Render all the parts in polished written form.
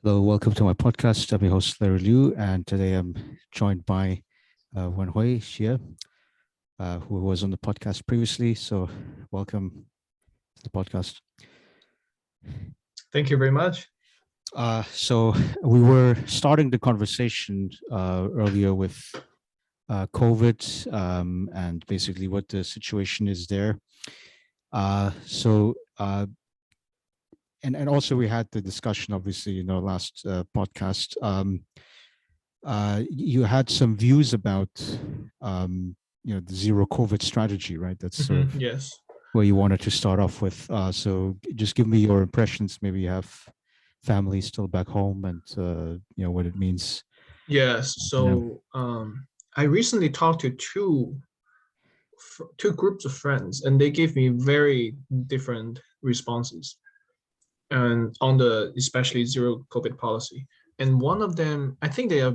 Hello, welcome to my podcast. I'm your host, Larry Liu, and today I'm joined by Wenhui Xie, who was on the podcast previously. So, welcome to the podcast. Thank you very much. So, we were starting the conversation earlier with COVID and basically what the situation is there. Uh, so, uh, and also we had the discussion, obviously, in our last podcast. You had some views about the zero COVID strategy, right? That's sort of Yes. where you wanted to start off with. So just give me your impressions. Maybe you have family still back home, and what it means. Yes. You know. I recently talked to two groups of friends, and they gave me very different responses, and on the especially zero COVID policy. And one of them, I think they are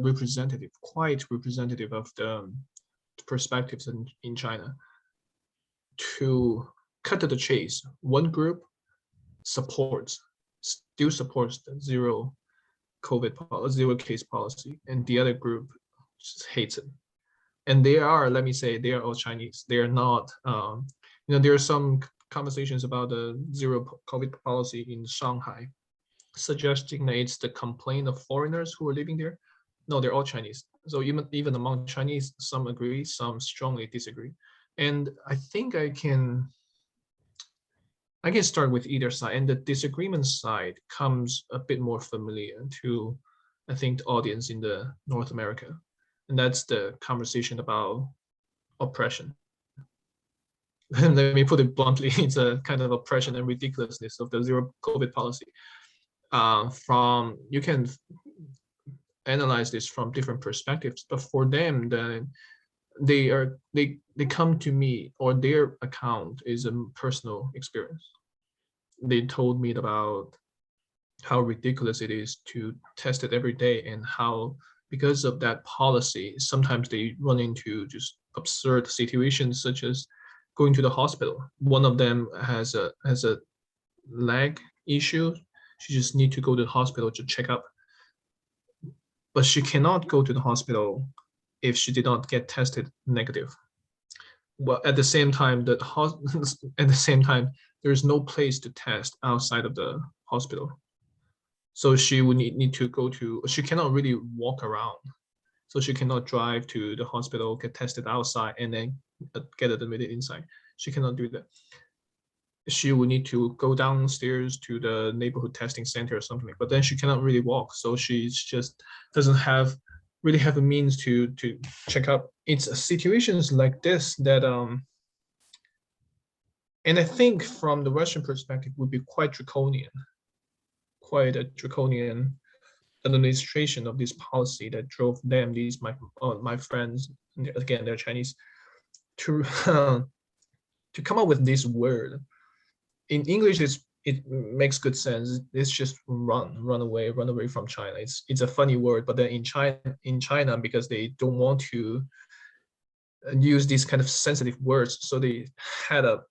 quite representative of the perspectives in China. To cut to the chase, one group still supports the zero case policy, and the other group just hates it. And let me say, they are all Chinese. They are not, there are some conversations about the zero COVID policy in Shanghai, suggesting that it's the complaint of foreigners who are living there. No, they're all Chinese. So even among Chinese, some agree, some strongly disagree. And I think I can start with either side, and the disagreement side comes a bit more familiar to, I think, the audience in the North America, and that's the conversation about oppression. Let me put it bluntly: it's a kind of oppression and ridiculousness of the zero COVID policy. From you can analyze this from different perspectives, but for them, they come to me, or their account is a personal experience. They told me about how ridiculous it is to test it every day, and how because of that policy sometimes they run into just absurd situations, such as going to the hospital. One of them has a leg issue. She just need to go to the hospital to check up, but she cannot go to the hospital if she did not get tested negative. Well, at the same time, at the same time, there is no place to test outside of the hospital. So she would need to go to, she cannot really walk around. So she cannot drive to the hospital, get tested outside, and then get admitted inside. She cannot do that. She would need to go downstairs to the neighborhood testing center or something, but then she cannot really walk. So she just doesn't really have a means to check up. It's situations like this that and I think from the Russian perspective would be quite a draconian administration of this policy that drove them, these my friends, again they're Chinese, to to come up with this word. In English, it makes good sense. It's just run away from China. It's a funny word, but then in China, because they don't want to use these kind of sensitive words, so they had a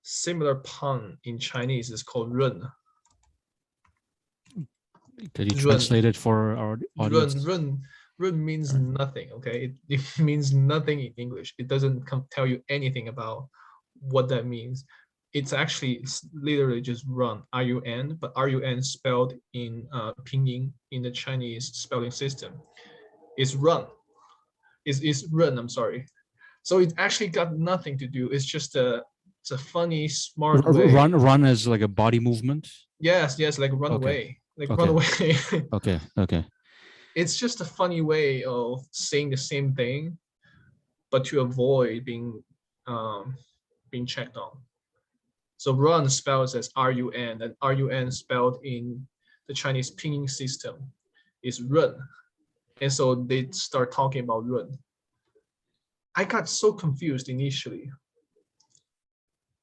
similar pun in Chinese. It's called run. Could you Run. translate it for our Run, audience? run, run means nothing. Okay, it means nothing in English. It doesn't tell you anything about what that means. It's literally just run, run, but run spelled in pinyin in the Chinese spelling system. It's run. Is run. I'm sorry. So it actually got nothing to do. It's a funny, smart Run, way. run as like a body movement. Yes, yes, Okay, like run okay, away. okay, okay. It's just a funny way of saying the same thing, but to avoid um, being checked on. So run spells as run, and run spelled in the Chinese pinyin system is run. And so they start talking about run. I got so confused initially.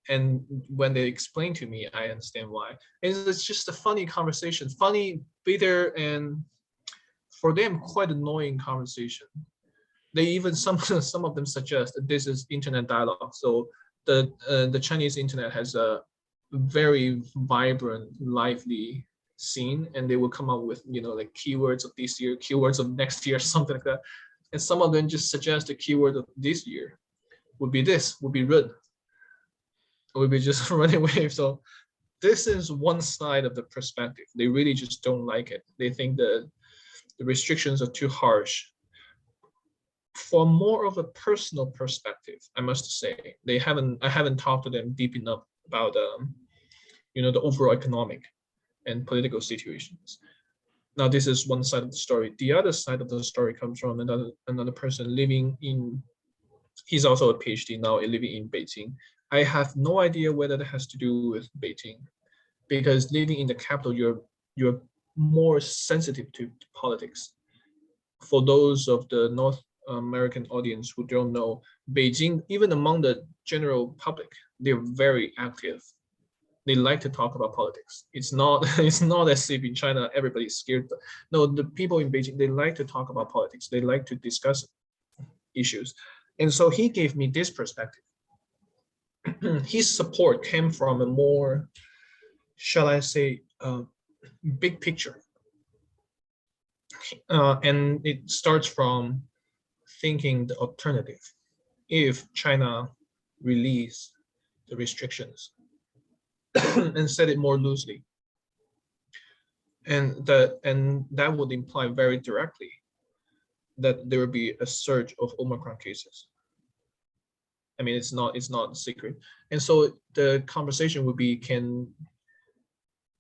And when they explained to me, I understand why. And it's just a funny conversation, funny, bitter, and for them, quite annoying conversation. They even some of them suggest that this is internet dialogue. So the Chinese internet has a very vibrant, lively scene, and they will come up with, like keywords of this year, keywords of next year, something like that. And some of them just suggest the keyword of this year would be this, would be run, would be just running away. So this is one side of the perspective. They really just don't like it. They think that the restrictions are too harsh. For more of a personal perspective, I must say, I haven't talked to them deep enough about the overall economic and political situations. Now, this is one side of the story. The other side of the story comes from another person living in. He's also a PhD now, living in Beijing. I have no idea whether that has to do with Beijing, because living in the capital, you're more sensitive to politics. For those of the North American audience who don't know, Beijing, even among the general public, they're very active. They like to talk about politics. It's not it's not as if in China everybody's scared. No, the people in Beijing, they like to talk about politics. They like to discuss issues. And so he gave me this perspective. His support came from a more, shall I say, big picture. And it starts from thinking the alternative. If China release the restrictions and set it more loosely, and that would imply very directly that there will be a surge of Omicron cases. I mean, it's not a secret. And so the conversation would be, can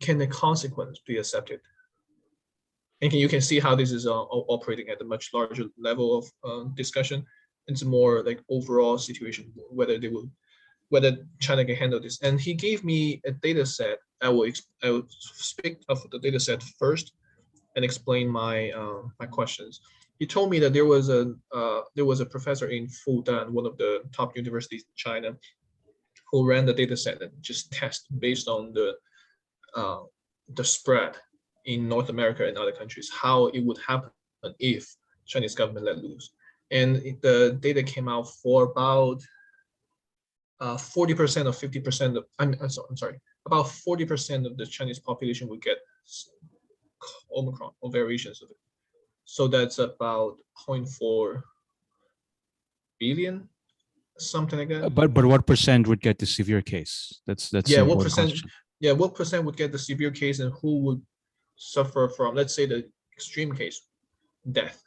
the consequence be accepted? And you can see how this is operating at a much larger level of discussion. It's more like overall situation, whether China can handle this. And he gave me a data set. I will speak of the data set first and explain my questions. He told me that there was a professor in Fudan, one of the top universities in China, who ran the data set and just test based on the spread in North America and other countries, how it would happen if Chinese government let loose. And the data came out for about 40% or 50% of, I'm sorry, about 40% of the Chinese population would get Omicron or variations of it. So that's about 0.4 billion, something like that. But what percent would get the severe case? That's yeah. an What important percent? question. Yeah, what percent would get the severe case, and who would suffer from, let's say, the extreme case, death?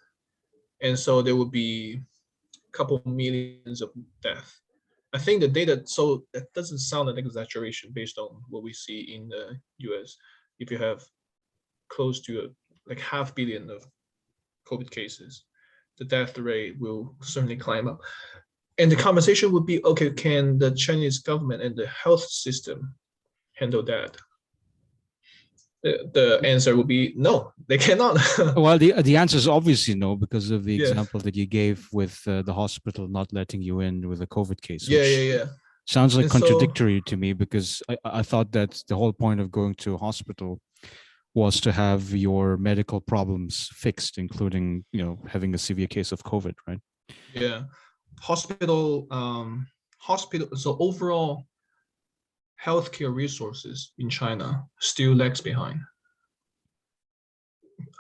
And so there would be a couple millions of death. I think the data, so that doesn't sound an exaggeration based on what we see in the US. If you have close to like 500 million of COVID cases, the death rate will certainly climb up. And the conversation would be, okay, can the Chinese government and the health system handle that? The answer would be no, they cannot. Well, the answer is obviously no, because of the Yeah, example that you gave with the hospital not letting you in with a COVID case, yeah, which yeah, yeah. sounds like And so, contradictory to me, because I thought that the whole point of going to a hospital was to have your medical problems fixed, including, having a severe case of COVID, right? yeah, hospital, so overall healthcare resources in China still lags behind.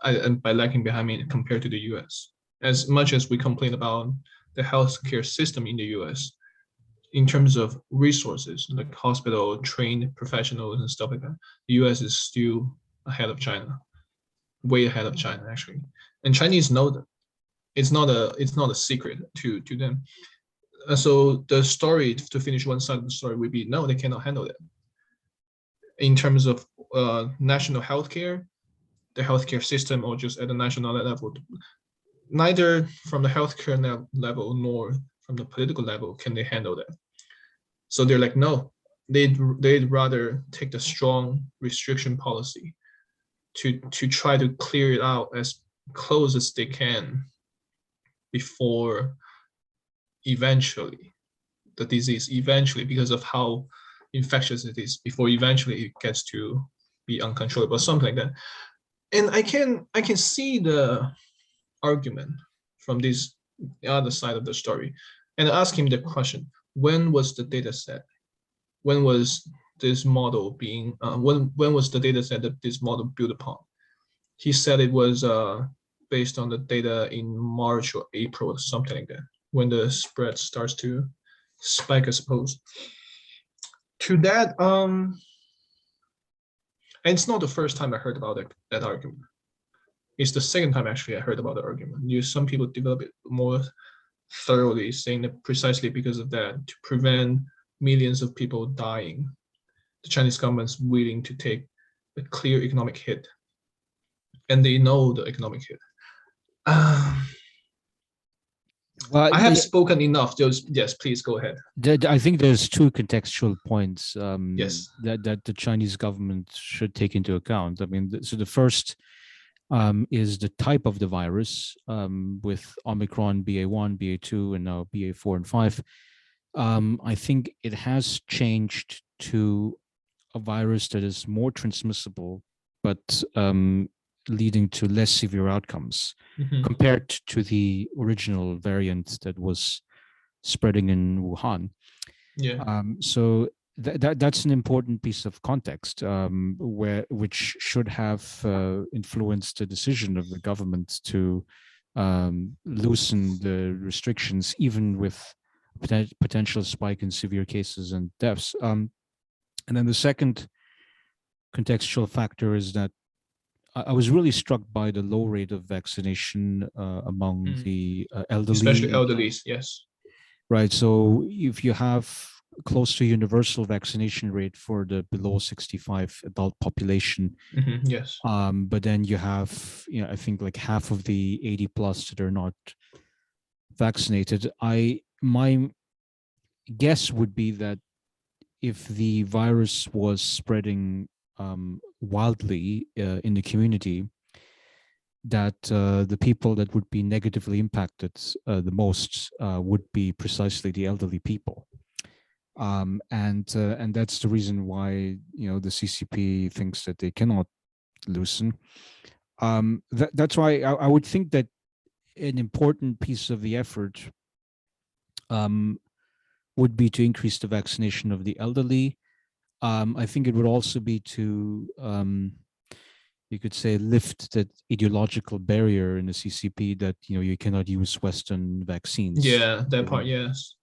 And by lagging behind, I mean compared to the US. As much as we complain about the healthcare system in the US, in terms of resources, like hospital, trained professionals and stuff like that, the US is still ahead of China, way ahead of China, actually. And Chinese know that. It's not a secret to them. So the story, to finish one side of the story, would be no, they cannot handle that. In terms of national healthcare, the healthcare system, or just at the national level, neither from the healthcare level nor from the political level can they handle that. So they're like, no, they'd rather take the strong restriction policy to try to clear it out as close as they can before eventually the disease, because of how infectious it is, before eventually it gets to be uncontrollable, something like that. And I can see the argument from this other side of the story, and ask him the question: when was the data set? When was this model being when was the data set that this model built upon? He said it was based on the data in March or April or something like that, when the spread starts to spike, I suppose. To that, and it's not the first time I heard about that argument. It's the second time actually I heard about the argument. Some people develop it more thoroughly, saying that precisely because of that, to prevent millions of people dying, the Chinese government's willing to take a clear economic hit, and they know the economic hit. Well, I have spoken enough. Just yes, please go ahead. I think there's two contextual points Yes. that the Chinese government should take into account. I mean, so the first is the type of the virus, with Omicron, BA1, BA2, and now BA4 and 5. I think it has changed to a virus that is more transmissible, but leading to less severe outcomes compared to the original variant that was spreading in Wuhan. Yeah. So that's an important piece of context, which should have influenced the decision of the government to loosen the restrictions, even with potential spike in severe cases and deaths. And then the second contextual factor is that I was really struck by the low rate of vaccination among the elderly, especially elderly. Yes. Right. So if you have close to universal vaccination rate for the below 65 adult population, yes. But then you have, I think like half of the 80 plus that are not vaccinated. My guess would be that if the virus was spreading wildly in the community, that the people that would be negatively impacted the most would be precisely the elderly people. And that's the reason why the CCP thinks that they cannot loosen. That's why I would think that an important piece of the effort would be to increase the vaccination of the elderly. I think it would also be to you could say lift that ideological barrier in the CCP that you cannot use Western vaccines. Yeah, that part, yes.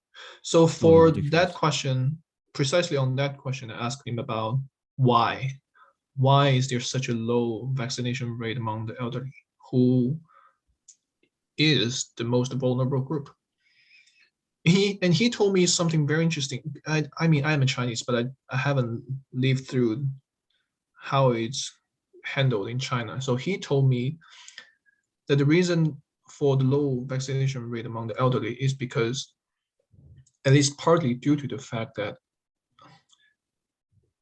So for that question, precisely on that question, I asked him about why. Why is there such a low vaccination rate among the elderly, who is the most vulnerable group? He told me something very interesting. I mean, I am a Chinese, but I haven't lived through how it's handled in China. So he told me that the reason for the low vaccination rate among the elderly is because, at least partly due to the fact that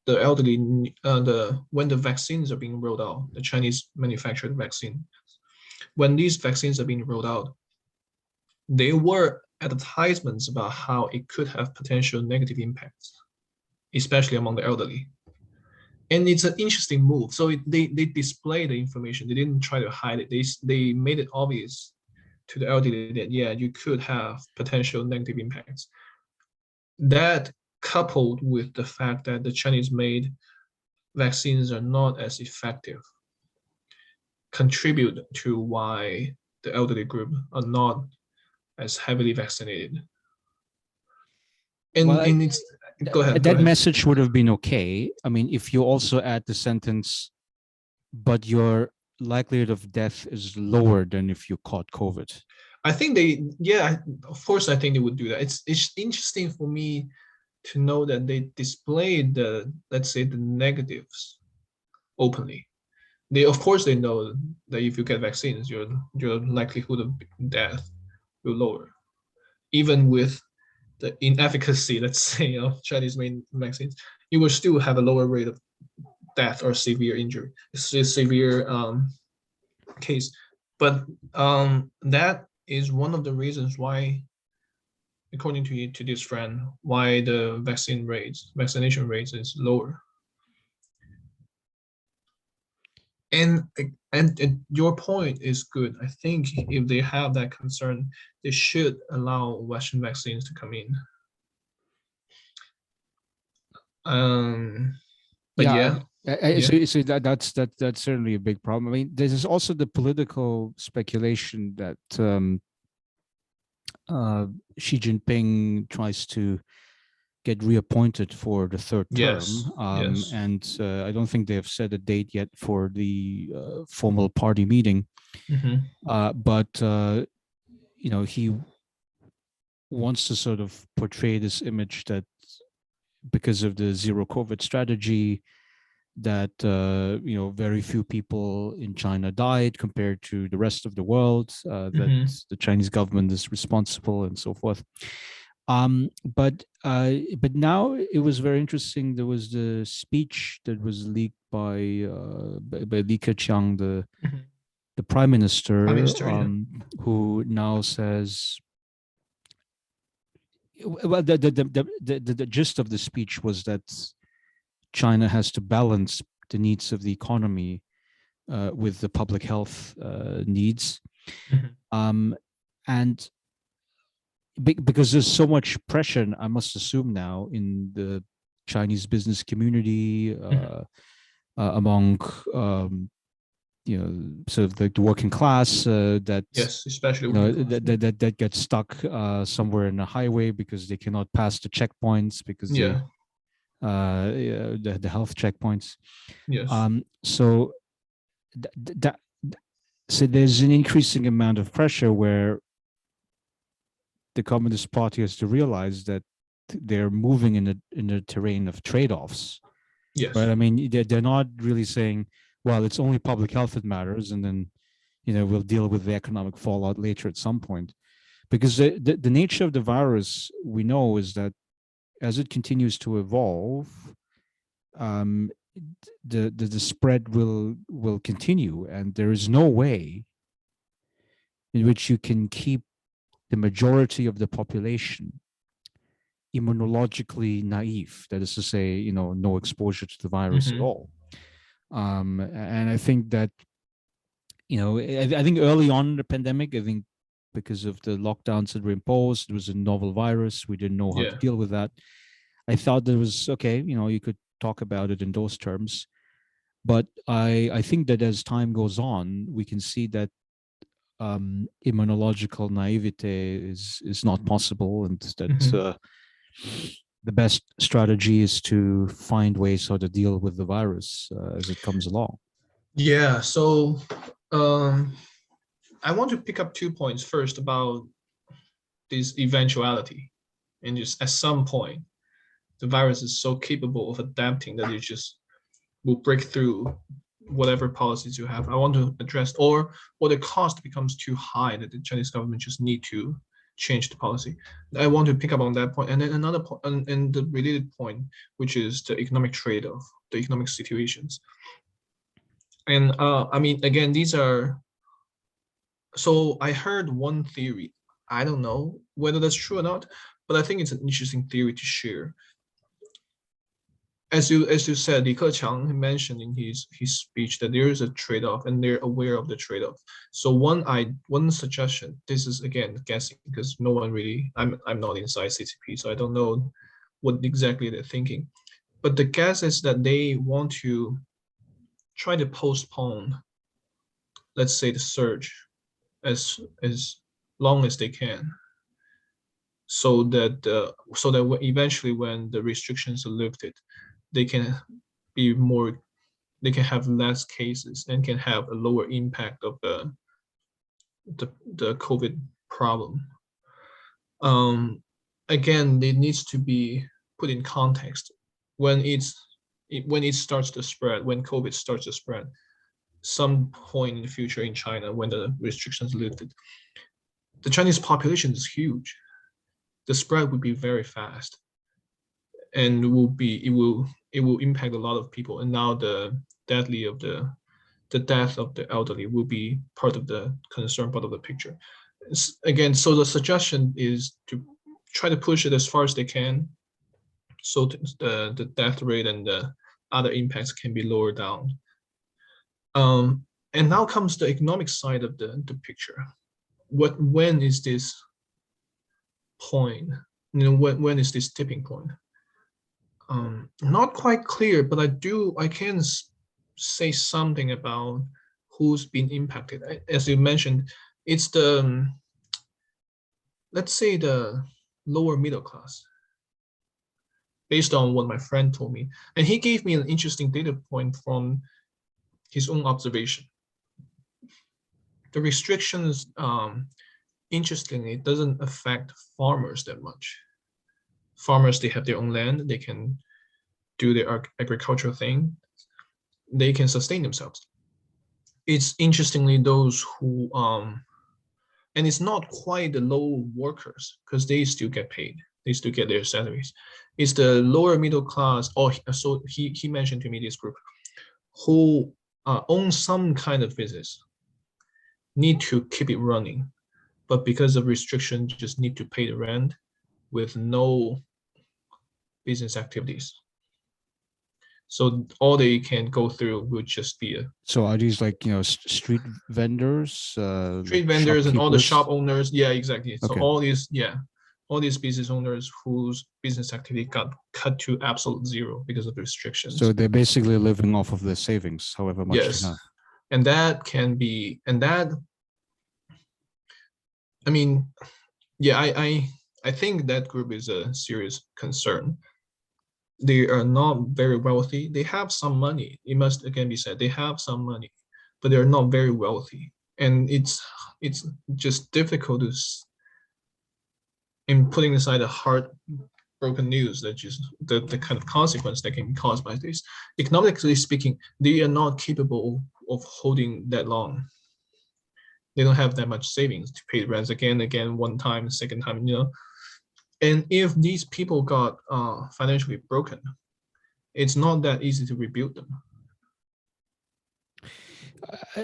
the elderly, when the vaccines are being rolled out, the Chinese manufactured vaccine, when these vaccines are being rolled out, there were advertisements about how it could have potential negative impacts, especially among the elderly. And it's an interesting move. So they display the information. They didn't try to hide it. They made it obvious to the elderly that, yeah, you could have potential negative impacts. That, coupled with the fact that the Chinese-made vaccines are not as effective, contribute to why the elderly group are not as heavily vaccinated. And, well, it's go ahead. That message would have been okay. I mean, if you also add the sentence, but your likelihood of death is lower than if you caught COVID. I think of course, I think they would do that. It's interesting for me to know that they displayed let's say, the negatives openly. Of course, they know that if you get vaccines, your likelihood of death will lower, even with the inefficacy, let's say, of Chinese-made vaccines. You will still have a lower rate of death or severe injury, severe case. But that is one of the reasons why, according to this friend, why the vaccination rates is lower. And your point is good. I think if they have that concern, they should allow Western vaccines to come in. But Yeah, yeah, yeah. so that's certainly a big problem. I mean, there's also the political speculation that uh, Xi Jinping tries to get reappointed for the third Yes, term, yes. and I don't think they have set a date yet for the formal party meeting. Hmm. But he wants to sort of portray this image that because of the zero COVID strategy, that very few people in China died compared to the rest of the world, that Hmm. the Chinese government is responsible and so forth. But now it was very interesting. There was the speech that was leaked by Li Keqiang, Hmm. the prime Prime minister, Minister, yeah. who now says, well, the gist of the speech was that China has to balance the needs of the economy with the public health needs. Hmm. Um, and because there's so much pressure, I must assume now, in the Chinese business community, Hmm. among sort of like the working class, that Yes, especially working class. Yeah. that gets stuck somewhere in a highway because they cannot pass the checkpoints because Yeah. the health checkpoints. Yes. So that so there's an increasing amount of pressure where the Communist Party has to realize that they're moving in a terrain of trade-offs, right? Yes. I mean, they're not really saying, well, it's only public health that matters, and then we'll deal with the economic fallout later at some point. Because the nature of the virus we know is that as it continues to evolve, um, the spread will continue, and there is no way in which you can keep the majority of the population immunologically naive. That is to say, no exposure to the virus at Hmm. all. And I think that, I think early on in the pandemic, I think because of the lockdowns that were imposed, it was a novel virus. We didn't know how to Yeah. deal with that. I thought that it was okay. You could talk about it in those terms. But I think that as time goes on, we can see that immunological naivete is not possible, and that Hmm. the best strategy is to find ways how to deal with the virus as it comes along. Yeah. So, um, I want to pick up 2 points. First, about this eventuality, and just at some point, the virus is so capable of adapting that it just will break through whatever policies you have. I want to address, or the cost becomes too high that the Chinese government just need to change the policy. I want to pick up on that point, and then another point, and the related point, which is the economic trade-off, the economic situations. And I mean, again, these are. So I heard one theory. I don't know whether that's true or not, but I think it's an interesting theory to share. As you said, Li Keqiang mentioned in his speech that there is a trade-off and they're aware of the trade-off. So one suggestion, this is again guessing because no one really, I'm not inside CCP, so I don't know what exactly they're thinking. But the guess is that they want to try to postpone, let's say, the surge as long as they can, so that eventually when the restrictions are lifted, they can be more they can have less cases and can have a lower impact of the COVID problem. Um, Again, it needs to be put in context when when it starts to spread, when COVID starts to spread, some point in the future in China when the restrictions lifted, the Chinese population is huge. The spread would be very fast, and it will impact a lot of people. And now deadly of the death of the elderly will be part of the concern, part of the picture. Again, so the suggestion is to try to push it as far as they can, so the death rate and the other impacts can be lowered down. And now comes the economic side of the picture. When is this point? When is this tipping point? not quite clear, but I can say something about who's been impacted. As you mentioned, it's the let's say the lower middle class, based on what my friend told me, and he gave me an interesting data point from his own observation. The restrictions, interestingly, doesn't affect farmers that much. Farmers, they have their own land, they can do their agricultural thing, they can sustain themselves. It's interestingly those who and it's not quite the low workers because they still get paid, they still get their salaries. It's the lower middle class, or so he mentioned to me this group who own some kind of business, need to keep it running, but because of restriction, just need to pay the rent with no business activities. So all they can go through would just be a So are these like, street vendors, like street vendors and all the shop shopkeepers? owners. Yeah, exactly. So Okay. all these business owners whose business activity got cut to absolute zero because of So restrictions. they're basically living off of their savings, however much they Yes, have. and that can be, and that, I mean, yeah, I think that group is a serious concern. They are not very wealthy. They have some money. It must again be said they have some money, but they're not very wealthy, and it's just difficult to, in putting aside the heartbroken news that just the kind of consequence that can be caused by this. Economically speaking, they are not capable of holding that long. They don't have that much savings to pay rents again, one time, second time, And if these people got financially broken, it's not that easy to rebuild them.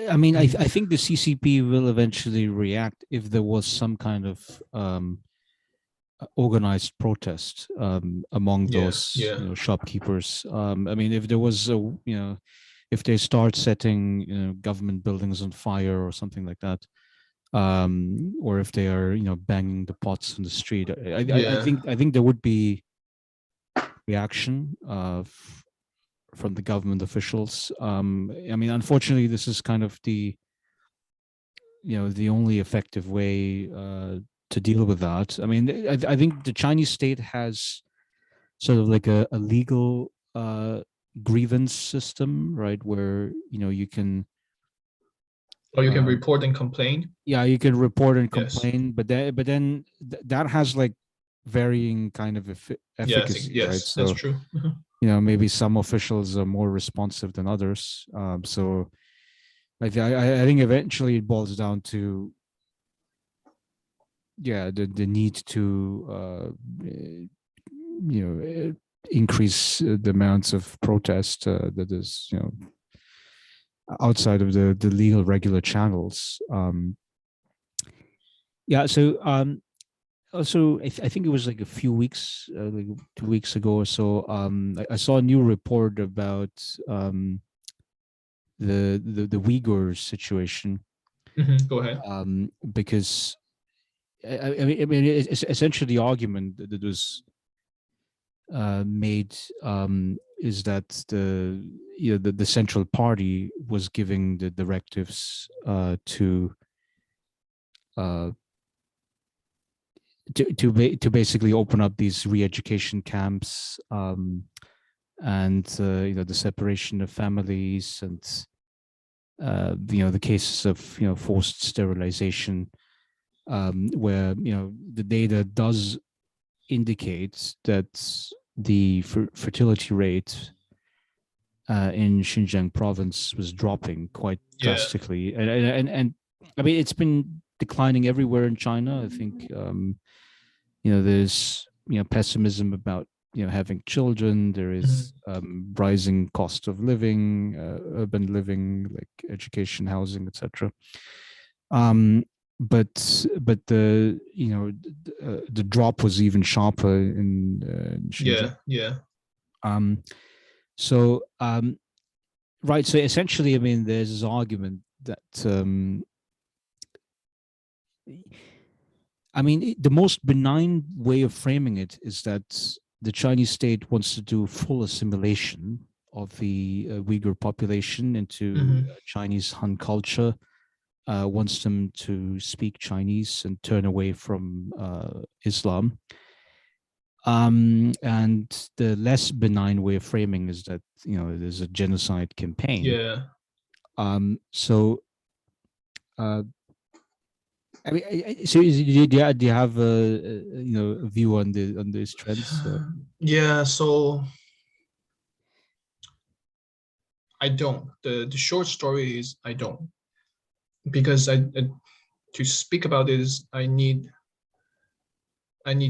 I mean, I think the CCP will eventually react if there was some kind of organized protest among Yeah, those, yeah. shopkeepers. I mean, if there was if they start setting, government buildings on fire or something like that, or if they are, banging the pots in the street, Yeah. I think there would be reaction from the government officials. I mean, unfortunately, this is kind of the only effective way to deal with that. I mean, I think the Chinese state has sort of like a legal grievance system, right? Where you can Or you can uh, report and complain. yeah, you can report and Yes. complain, but then that has like varying kind of Yes, efficacy, right? yes, that's So true. maybe some officials are more responsive than others. So I think eventually it boils down to the need to increase the amounts of protest that is outside of the legal regular channels. Yeah, so also I think it was like a few weeks, like 2 weeks ago or so. I saw a new report about the Uyghurs situation, Go ahead. because I mean, it's essentially the argument that was made, is that the central party was giving the directives uh, to basically open up these re-education camps, and the separation of families, and the cases of forced sterilization, where the data does indicate that the fertility rate in Xinjiang province was dropping quite Yeah. drastically, and I mean it's been declining everywhere in China. I think there's pessimism about having children. There is rising cost of living, urban living, like education, housing, etc. Um, but the drop was even sharper in Xinjiang. Yeah, yeah. Um, so right, so essentially, I mean, there's this argument that I mean, the most benign way of framing it is that the Chinese state wants to do full assimilation of the Uyghur population into Chinese Han culture, wants them to speak Chinese and turn away from Islam. And the less benign way of framing is that, there's a genocide campaign. Yeah. So, I mean, so do you have a view on these trends? Yeah. So I don't. The short story is I don't, because I to speak about this I need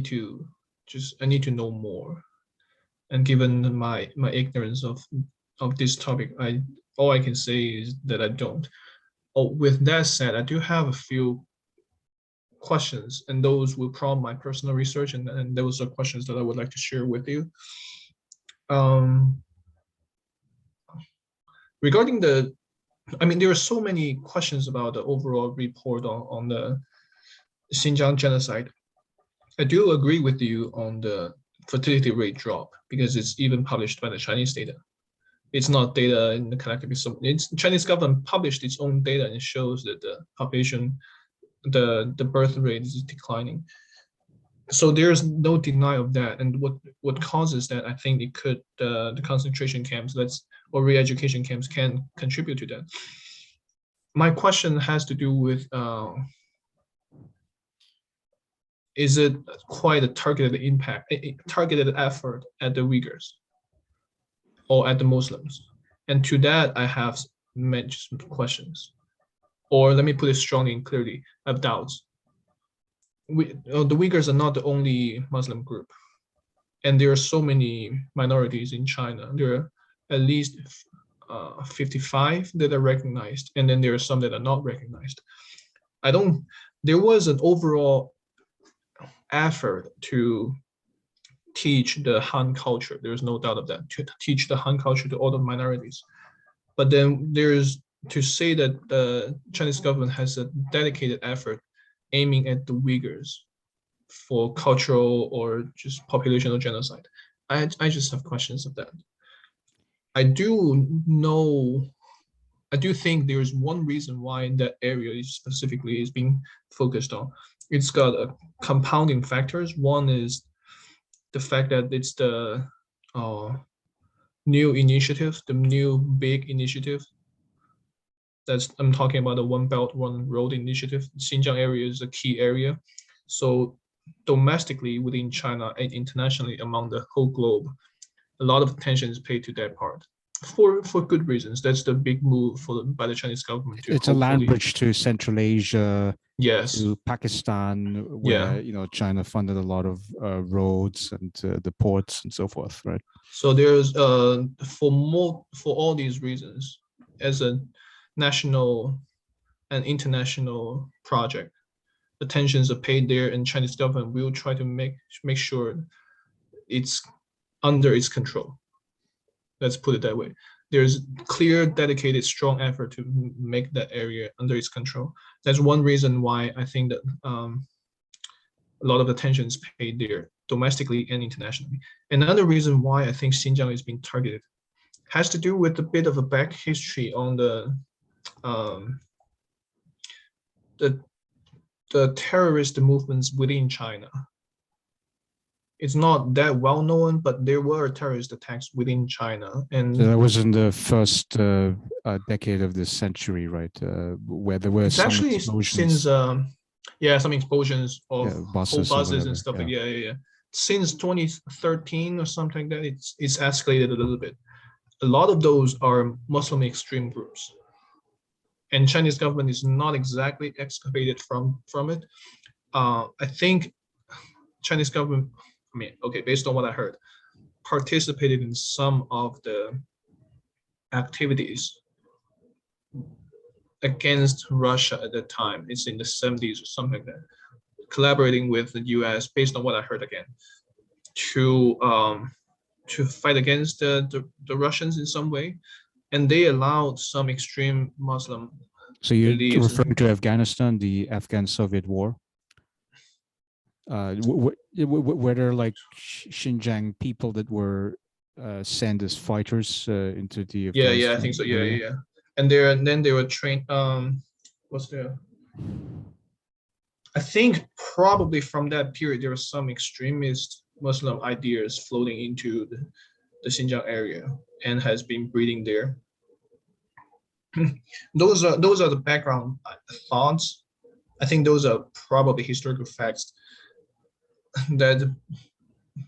to know more. And given my ignorance of this topic, all I can say is that I don't. Oh, with that said, I do have a few questions, and those will prompt my personal research, and those are questions that I would like to share with you. Um, regarding there are so many questions about the overall report on the Xinjiang genocide. I do agree with you on the fertility rate drop, because it's even published by the Chinese data. It's not data in the collective. It's Chinese government published its own data, and it shows that the population, the birth rate is declining. So there's no denial of that. And what causes that? I think it could the concentration camps, or re-education camps, can contribute to that. My question has to do with is it quite a targeted impact, a targeted effort at the Uyghurs or at the Muslims? And to that, I have many questions. Or let me put it strongly and clearly, I have doubts. The Uyghurs are not the only Muslim group. And there are so many minorities in China. There are at least 55 that are recognized, and then there are some that are not recognized. There was an overall effort to teach the Han culture. There's no doubt of that, to teach the Han culture to all the minorities. But then there's to say that the Chinese government has a dedicated effort aiming at the Uyghurs for cultural or just populational genocide. I just have questions of that. I do think there's one reason why that area specifically is being focused on. It's got compounding factors. One is the fact that it's the new initiative, the new big initiative. I'm talking about the One Belt, One Road initiative. Xinjiang area is a key area. So domestically within China and internationally among the whole globe, a lot of attention is paid to that part for good reasons. That's the big move by the Chinese government. It's a land bridge to Central Asia, yes, to Pakistan, where China funded a lot of roads and the ports and so forth, right? So there's for all these reasons, as a national and international project, attentions are paid there, and Chinese government will try to make sure it's under its control. Let's put it that way. There's clear, dedicated, strong effort to make that area under its control. That's one reason why I think that a lot of attention is paid there, domestically and internationally. Another reason why I think Xinjiang is being targeted has to do with a bit of a back history on the terrorist movements within China. It's not that well known, but there were terrorist attacks within China, and so that was in the first decade of this century, right? Where there were some explosions. Since some explosions of buses and stuff. Yeah. Since 2013 or something like that, it's escalated a little bit. A lot of those are Muslim extreme groups, and Chinese government is not exactly excavated from it. I think Chinese government, based on what I heard, participated in some of the activities against Russia at that time. It's in the 70s or something like that, collaborating with the US, based on what I heard again, to fight against the Russians in some way. And they allowed some extreme Muslim. So you're referring to Afghanistan, the Afghan-Soviet war? Were there like Xinjiang people that were sent as fighters into the Yeah, yeah, I think Afghanistan so. Yeah, area? yeah, yeah. And then they were trained. What's the? I think probably from that period there was some extremist Muslim ideas floating into the Xinjiang area and has been breeding there. Those are the background thoughts. I think those are probably historical facts that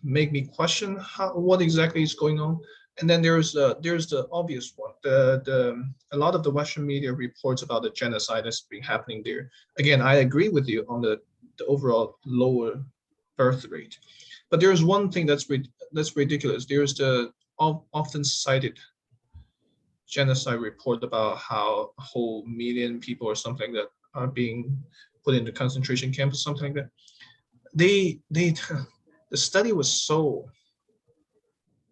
make me question what exactly is going on. And then there's the obvious one. The a lot of the Western media reports about the genocide that's been happening there. Again, I agree with you on the overall lower birth rate, but there's one thing that's ridiculous. There's the often cited genocide report about how a whole million people or something that are being put into concentration camps or something like that. They the study was so,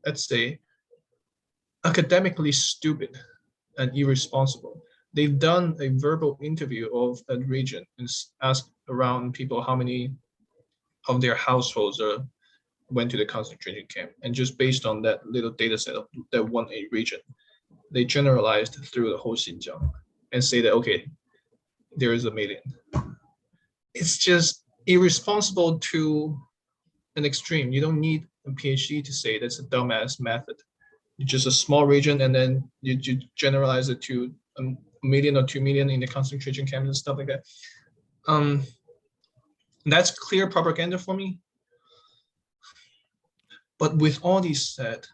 let's say, academically stupid and irresponsible. They've done a verbal interview of a region and asked around people how many of their households went to the concentration camp. And just based on that little data set of that one a region, they generalized through the whole Xinjiang and say that, okay, there is a million. It's just irresponsible to an extreme. You don't need a PhD to say that's a dumbass method. Just a small region, and then you generalize it to a million or 2 million in the concentration camps and stuff like that. Um, that's clear propaganda for me. But with all these said,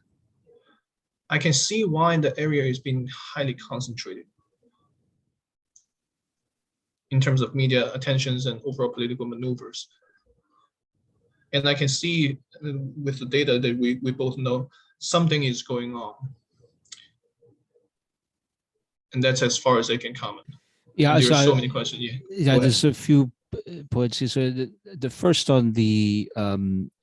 I can see why the area is being highly concentrated in terms of media attentions and overall political maneuvers. And I can see with the data that we both know something is going on. And that's as far as I can comment. Yeah, And there are so so many questions. Yeah, yeah, go ahead. there's a few points here. So the first on the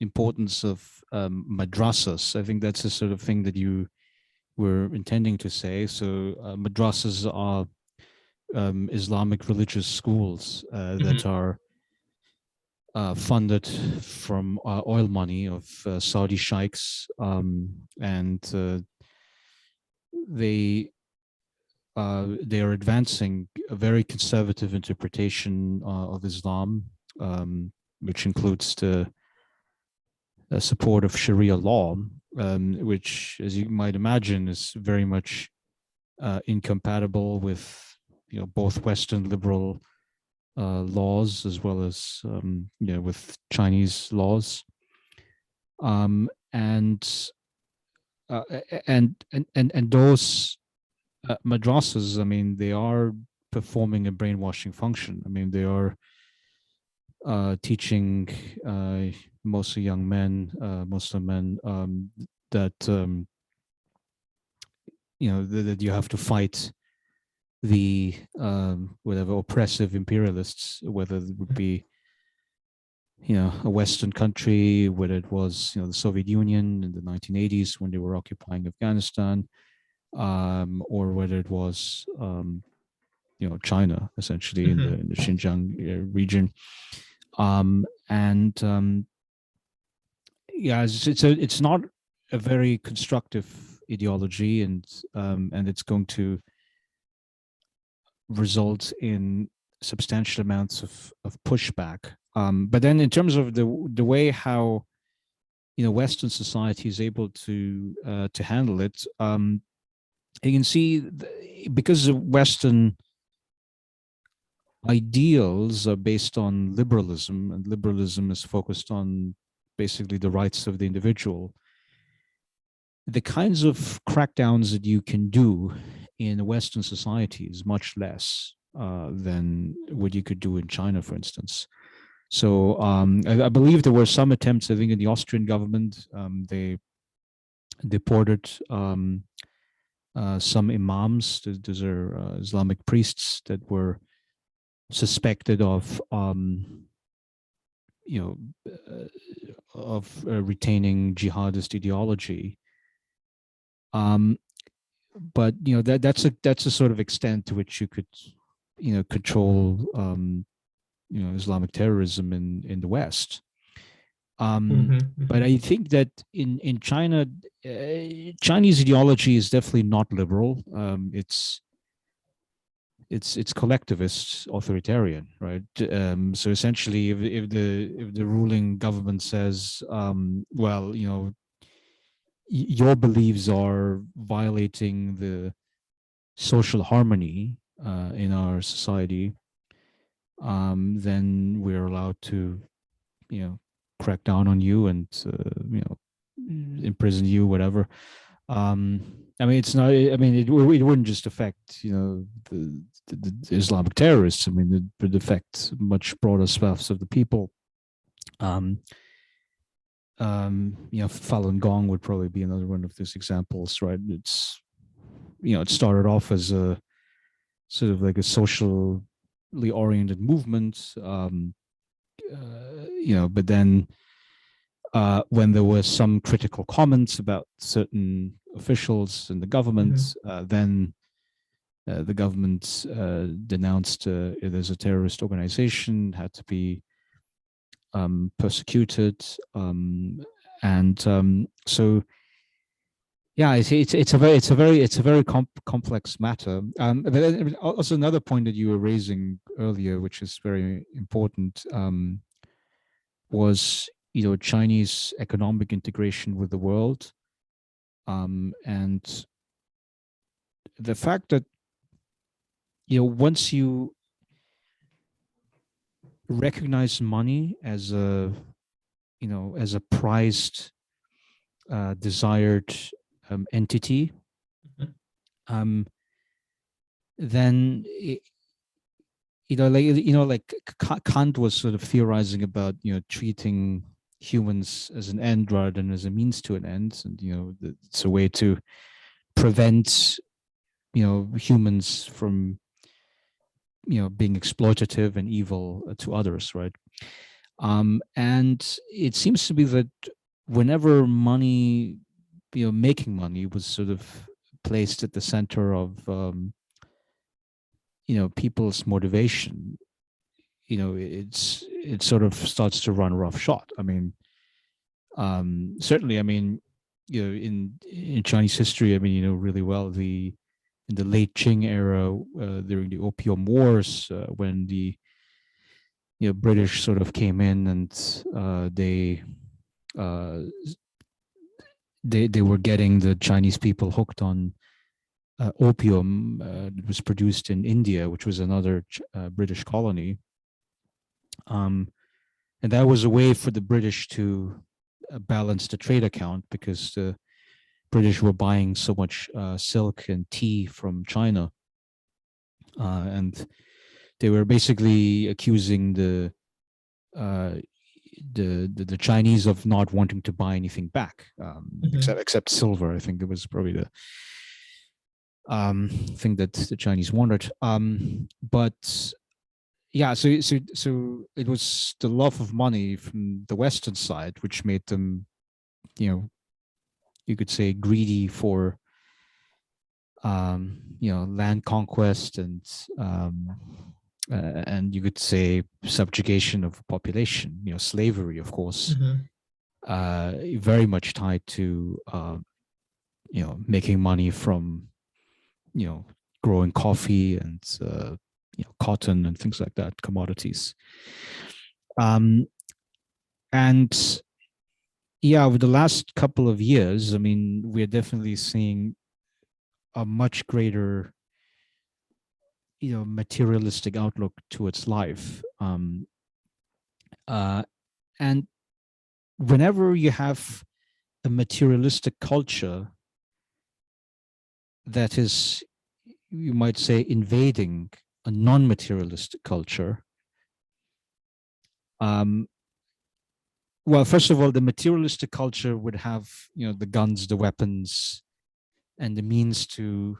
importance of madrasas, I think that's the sort of thing that you were intending to say. So madrasas are Islamic religious schools that Mm-hmm. are funded from oil money of Saudi sheikhs, and they they are advancing a very conservative interpretation of Islam, which includes the support of Sharia law, which, as you might imagine, is very much incompatible with both Western liberal laws as well as with Chinese laws, and and those madrasas, I mean, they are performing a brainwashing function. I mean, they are teaching mostly young men, Muslim men, that that you have to fight the whatever oppressive imperialists, whether it would be a Western country, whether it was the Soviet Union in the 1980s when they were occupying Afghanistan, or whether it was China, essentially in the Mm-hmm. in the Xinjiang region, and yeah, it's not a very constructive ideology, and it's going to result in substantial amounts of pushback. But then, in terms of the way how Western society is able to handle it, you can see because the Western ideals are based on liberalism, and liberalism is focused on basically the rights of the individual. The kinds of crackdowns that you can do in Western society is much less than what you could do in China, for instance. So I believe there were some attempts. I think in the Austrian government, they deported some imams. Those are Islamic priests that were suspected of you know retaining jihadist ideology. Um, but that's a sort of extent to which you could control Islamic terrorism in the West. But I think that in China, Chinese ideology is definitely not liberal. It's collectivist, authoritarian, right? So essentially, if the ruling government says, well, you know, your beliefs are violating the social harmony in our society, then we're allowed to, you know, crack down on you and you know, imprison you, whatever. Um, I mean, it's not. I mean, it wouldn't just affect, you know, the Islamic terrorists. I mean, it would affect much broader swaths of the people. Um, you know, Falun Gong would probably be another one of these examples, right? It's, you know, it started off as a sort of like a socially oriented movement, you know, but then when there were some critical comments about certain officials in the government, then the government denounced it as a terrorist organization, had to be persecuted, and so yeah, it's a very complex matter. But also another point that you were raising earlier, which is very important, was, you know, Chinese economic integration with the world, and the fact that, you know, once you recognize money as a, you know, as a prized, desired entity, um, then you know, like, you know, like Kant was sort of theorizing about, you know, treating humans as an end rather than as a means to an end, and, you know, it's a way to prevent, you know, humans from, you know, being exploitative and evil to others, right? And it seems to be that whenever money, you know, making money was sort of placed at the center of, you know, people's motivation, you know, it sort of starts to run roughshod. I mean, certainly, I mean, you know, in Chinese history, I mean, you know really well, the in the late Qing era, during the Opium Wars, when the, you know, British sort of came in and uh, they were getting the Chinese people hooked on opium that was produced in India, which was another British colony. And that was a way for the British to balance the trade account, because the British were buying so much silk and tea from China, and they were basically accusing uh, the Chinese of not wanting to buy anything back, except silver. I think it was probably the thing that the Chinese wanted. But yeah, so it was the love of money from the Western side which made them, you know, you could say, greedy for, you know, land conquest and you could say subjugation of population. You know, slavery, of course, very much tied to, you know, making money from, you know, growing coffee and you know, cotton and things like that, commodities. Um, and yeah, over the last couple of years, I mean, we're definitely seeing a much greater, you know, materialistic outlook towards life. Uh, and whenever you have a materialistic culture that is, you might say, invading a non-materialistic culture, um, well, first of all, the materialistic culture would have, you know, the guns, the weapons, and the means to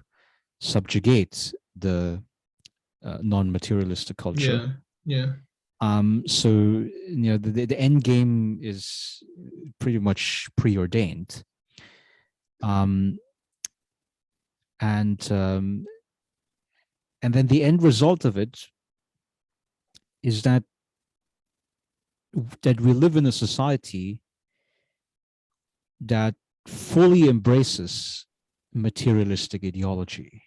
subjugate the non-materialistic culture. Yeah, yeah. So, you know, the end game is pretty much preordained. Um, and and then the end result of it is that that we live in a society that fully embraces materialistic ideology,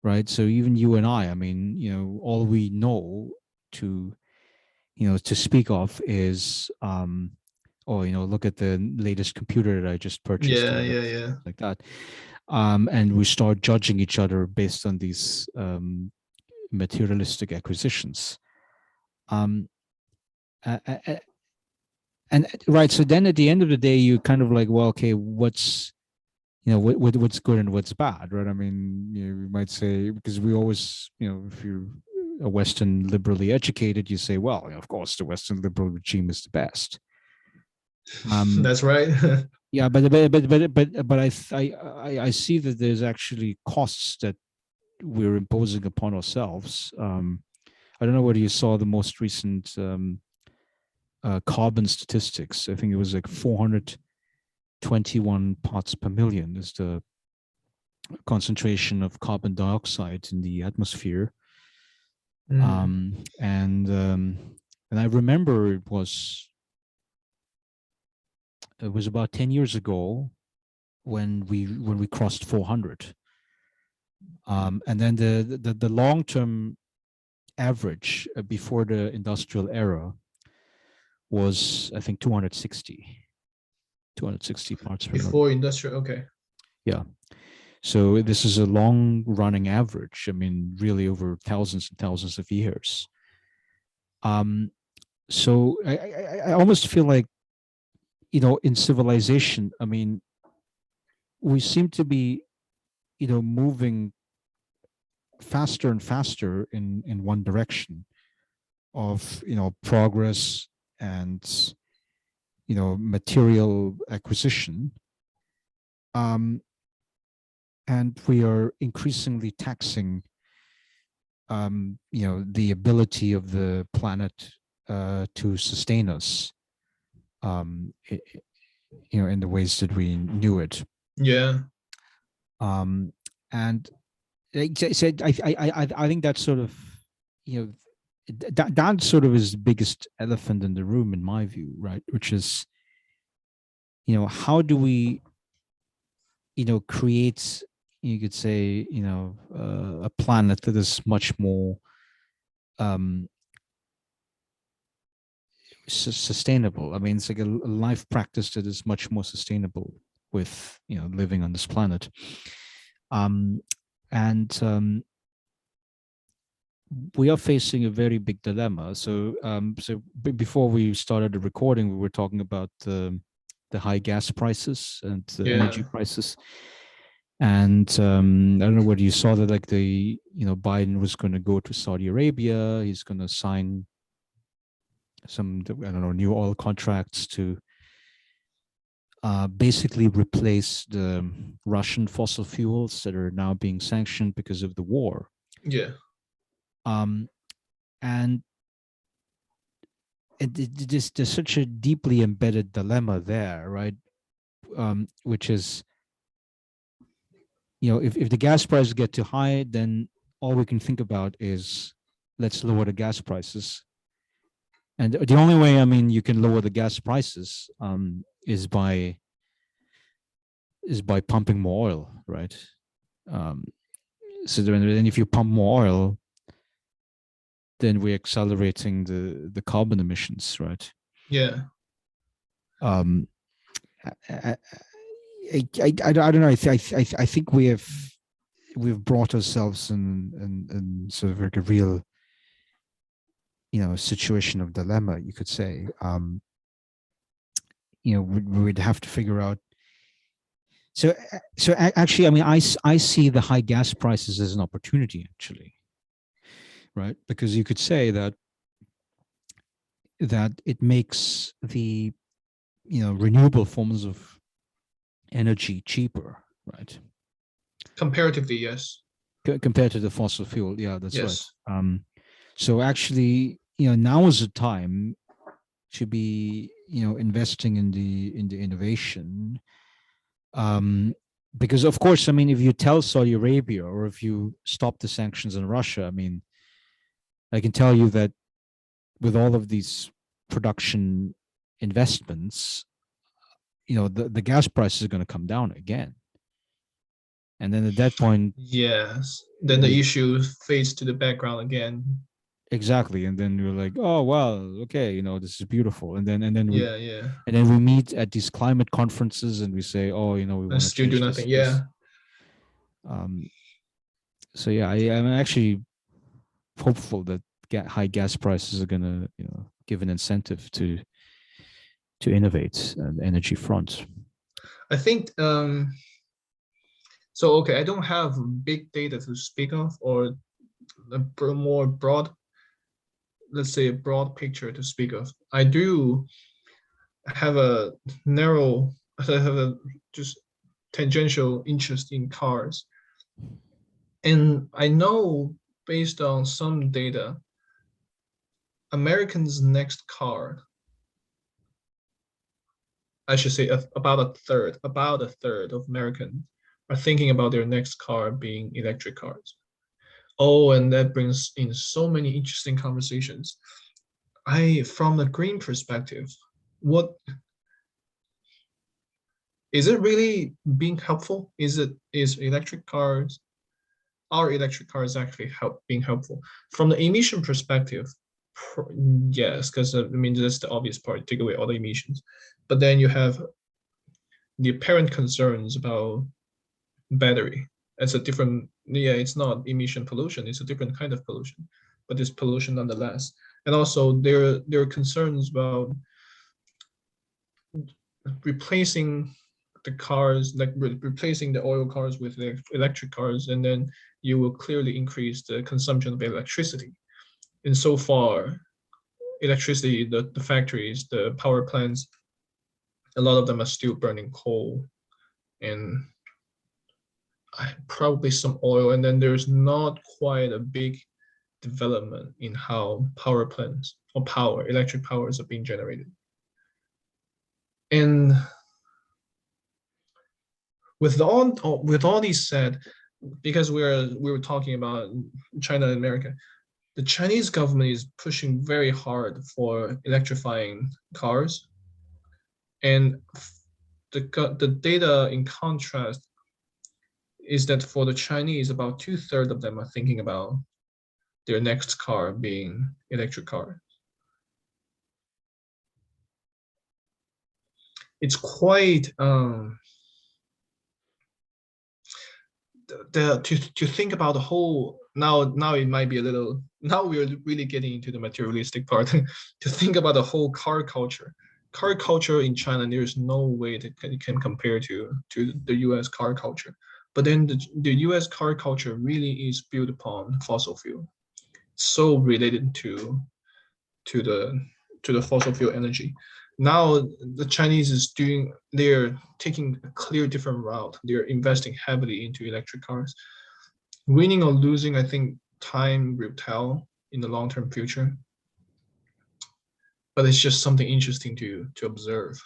right? So even you and I mean, all we know to, to speak of is, oh, look at the latest computer that I just purchased, Yeah, or yeah, yeah. like that. And we start judging each other based on these materialistic acquisitions. Um, and right, so then at the end of the day, you kind of like, well, okay, what's what's good and what's bad, right? I mean, you might say, because we always, if you're a Western liberally educated, you say, well, of course, the Western liberal regime is the best. That's right. Yeah, but I see that there's actually costs that we're imposing upon ourselves. I don't know whether you saw the most recent carbon statistics. I think it was like 421 parts per million is the concentration of carbon dioxide in the atmosphere. Mm. And I remember it was about 10 years ago when we crossed 400. And then the long term average before the industrial era was, I think, 260 parts per million. Before industrial, okay. Yeah. So this is a long running average. I mean, really over thousands and thousands of years. So I almost feel like, in civilization, I mean, we seem to be, moving faster and faster in one direction of, progress and, material acquisition. Um, and we are increasingly taxing, the ability of the planet to sustain us, um, in the ways that we knew it. Yeah. And I think that's sort of, that sort of is the biggest elephant in the room, in my view, right? Which is, how do we, create, you could say, a planet that is much more um, sustainable. I mean, it's like a life practice that is much more sustainable with, living on this planet. Um, and we are facing a very big dilemma. So before we started the recording, we were talking about the high gas prices and the Yeah. energy prices. And I don't know whether you saw that, like Biden was going to go to Saudi Arabia. He's going to sign some, I don't know, new oil contracts to basically replace the Russian fossil fuels that are now being sanctioned because of the war. Yeah. Um, and there's such a deeply embedded dilemma there, right? Which is, if the gas prices get too high, then all we can think about is, let's lower the gas prices. And the only way, I mean, you can lower the gas prices is by pumping more oil, right? Um, so then if you pump more oil, then we're accelerating the carbon emissions, right? Yeah. Um, I don't know. I think we've brought ourselves in sort of like a real, situation of dilemma, you could say. We'd have to figure out. So actually, I mean, I see the high gas prices as an opportunity, actually, right? Because you could say that it makes the, renewable forms of energy cheaper, right? Comparatively, yes. Compared to the fossil fuel. Yeah, that's right. Yes. So actually, now is the time to be, investing in the innovation. Because of course, I mean, if you tell Saudi Arabia, or if you stop the sanctions on Russia, I mean, I can tell you that with all of these production investments, the gas prices are going to come down again. And then at that point, Yes. Then the issue fades to the background again. exactly. And then you're like, oh well, okay, this is beautiful. Yeah, yeah. And then we meet at these climate conferences and we say, oh, we And want to still do change this, nothing. this. Yeah. So yeah, I'm actually hopeful that high gas prices are going to, give an incentive to innovate on the energy front. I think so okay, I don't have big data to speak of or a more broad, let's say a broad picture to speak of. I do have a narrow, I have a just tangential interest in cars. And I know based on some data, Americans' next car, I should say about a third of Americans are thinking about their next car being electric cars. Oh, and that brings in so many interesting conversations. From a green perspective, what is it really being helpful? Is electric cars, are electric cars actually being helpful? From the emission perspective, yes, because I mean that's the obvious part, take away all the emissions. But then you have the apparent concerns about battery. It's a different, yeah, it's not emission pollution, it's a different kind of pollution, but it's pollution nonetheless. And also there are concerns about replacing the cars, like replacing the oil cars with the electric cars, and then you will clearly increase the consumption of electricity. And so far, electricity, the factories, the power plants, a lot of them are still burning coal and probably some oil. And then there's not quite a big development in how power plants or electric powers are being generated. And with all these said, because we were talking about China and America, the Chinese government is pushing very hard for electrifying cars, and the data in contrast is that for the Chinese, about 2/3 of them are thinking about their next car being electric car. It's quite to think about the whole. Now it might be a little, now we're really getting into the materialistic part. To think about the whole car culture in China, there's no way that it can compare to the US car culture. But then the US car culture really is built upon fossil fuel, so related to the fossil fuel energy. Now the Chinese they're taking a clear different route. They're investing heavily into electric cars. Winning or losing, I think time will tell in the long-term future. But it's just something interesting to observe.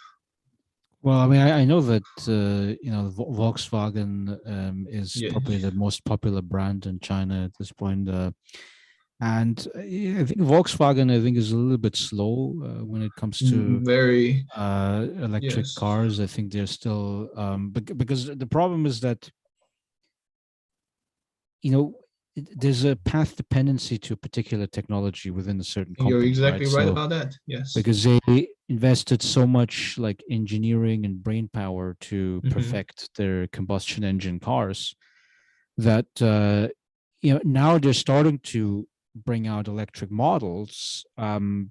Well, I mean, I know that Volkswagen is Yes. probably the most popular brand in China at this point, and I think Volkswagen, is a little bit slow when it comes to Very electric yes. cars. I think they're still because the problem is that there's a path dependency to a particular technology within a certain You're company, exactly right? right So about that. Yes. because they invested so much like engineering and brain power to Mhm. perfect their combustion engine cars that now they're starting to bring out electric models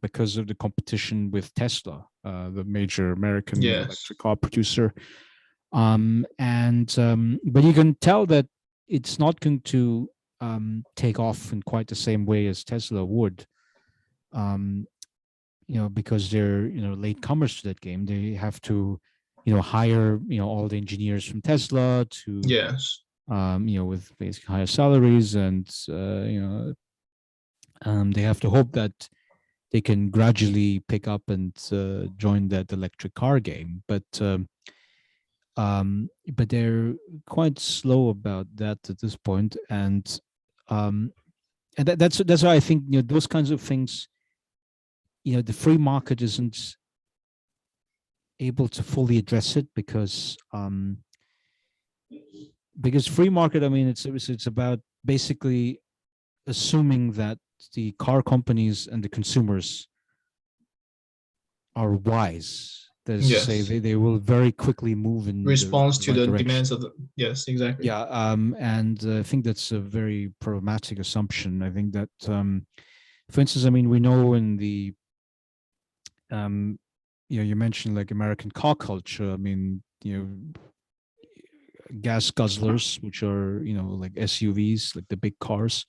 because of the competition with Tesla, the major American Yes. electric car producer. But you can tell that it's not going to take off in quite the same way as Tesla would. Um, because they're latecomers to that game. They have to hire all the engineers from Tesla to Yes. with basically higher salaries, and they have to hope that they can gradually pick up and join that electric car game. But they're quite slow about that at this point, and that's why I think those kinds of things the free market isn't able to fully address it because free market, I mean, it's about basically assuming that the car companies and the consumers are wise. That is to say, Yes. they will very quickly move in Response the to right the direction. demands of the, yes, exactly. Yeah, and I think that's a very problematic assumption. I think that, for instance, I mean, we know in the, you mentioned like American car culture. I mean, gas guzzlers, which are like SUVs, like the big cars,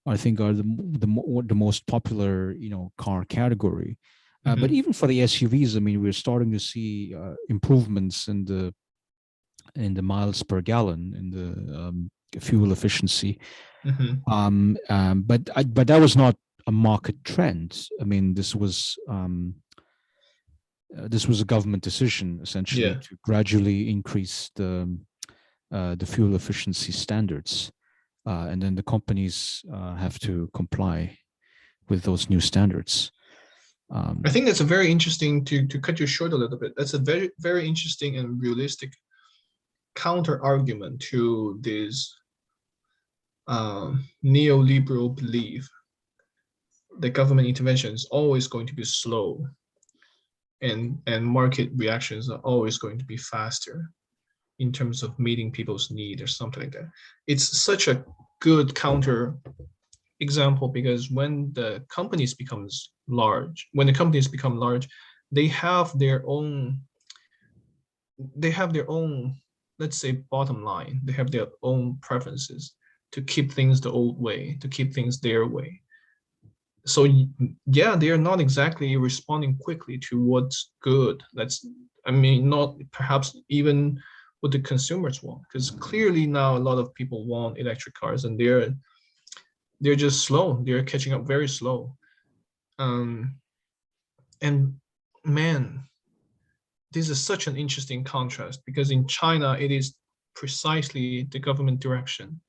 I think are the most popular car category. But Hmm. even for the SUVs, I mean, we're starting to see improvements in the miles per gallon in the fuel efficiency. Hmm. But that was not a market trend. I mean, this was a government decision essentially Yeah. to gradually increase the fuel efficiency standards, and then the companies have to comply with those new standards. I Um, think that's a very interesting, to cut you short a little bit. That's a very, very interesting and realistic counter argument to this neoliberal belief that government intervention is always going to be slow, and market reactions are always going to be faster in terms of meeting people's need or something like that. It's such a good counter example because when the companies become large, they have their own they have their own, let's say, bottom line. They have their own preferences to keep things the old way, to keep things their way. So yeah, they are not exactly responding quickly to what's good. That's, I mean, not perhaps even what the consumers want, because clearly now a lot of people want electric cars, and they're just slow. They're catching up very slow. Um, and man, this is such an interesting contrast because in China, it is precisely the government direction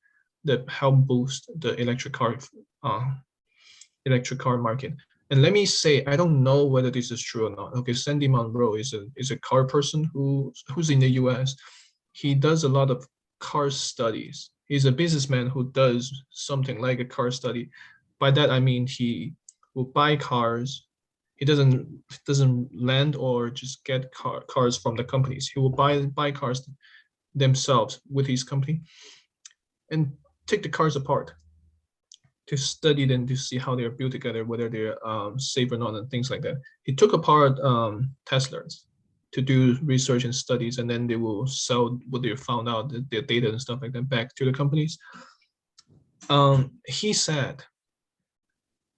that help boost the uh, electric car market. And let me say, I don't know whether this is true or not. Okay, Sandy Monroe is a car person who's in the U.S. He does a lot of car studies. He's a businessman who does something like a car study. By that I mean he will buy cars. He doesn't lend or just get cars from the companies. He will buy cars themselves with his company and take the cars apart to study them, to see how they're built together, whether they're safe or not, and things like that. He took apart Teslas to do research and studies, and then they will sell what they found out, their data and stuff like that, back to the companies. He said,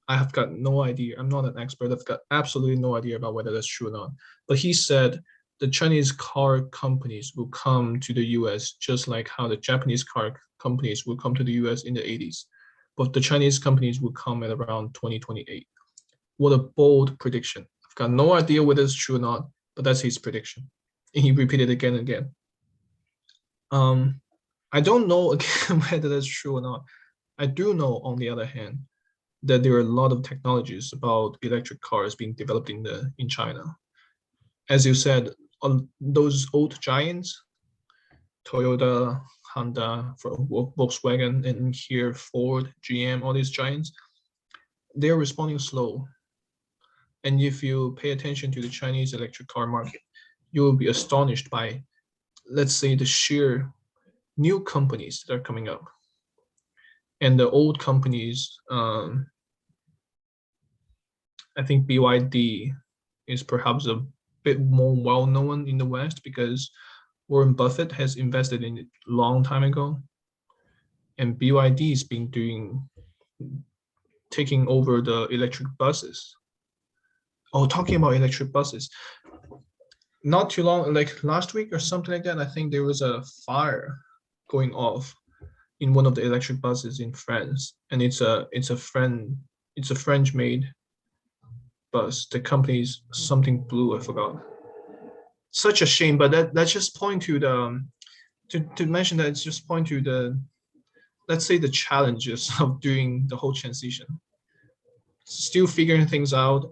I have got no idea. I'm not an expert. I've got absolutely no idea about whether that's true or not. But he said the Chinese car companies will come to the US just like how the Japanese car companies will come to the US in the 80s. But the Chinese companies will come at around 2028. What a bold prediction. I've got no idea whether it's true or not, but that's his prediction. And he repeated it again and again. Um, I don't know again whether that's true or not. I do know, on the other hand, that there are a lot of technologies about electric cars being developed in China. As you said, on those old giants, Toyota, Honda, Volkswagen, and here Ford, GM, all these giants, they're responding slow. And if you pay attention to the Chinese electric car market, you will be astonished by, let's say, the sheer new companies that are coming up. And the old companies, I think BYD is perhaps a bit more well known in the West because Warren Buffett has invested in it a long time ago, and BYD has been taking over the electric buses. Oh, talking about electric buses, not too long, like last week or something like that, I think there was a fire going off in one of the electric buses in France, and it's a French made bus. The company's something blue, I forgot. Such a shame, but that's just point to the to mention that it's just point to the, let's say, the challenges of doing the whole transition. still figuring things out.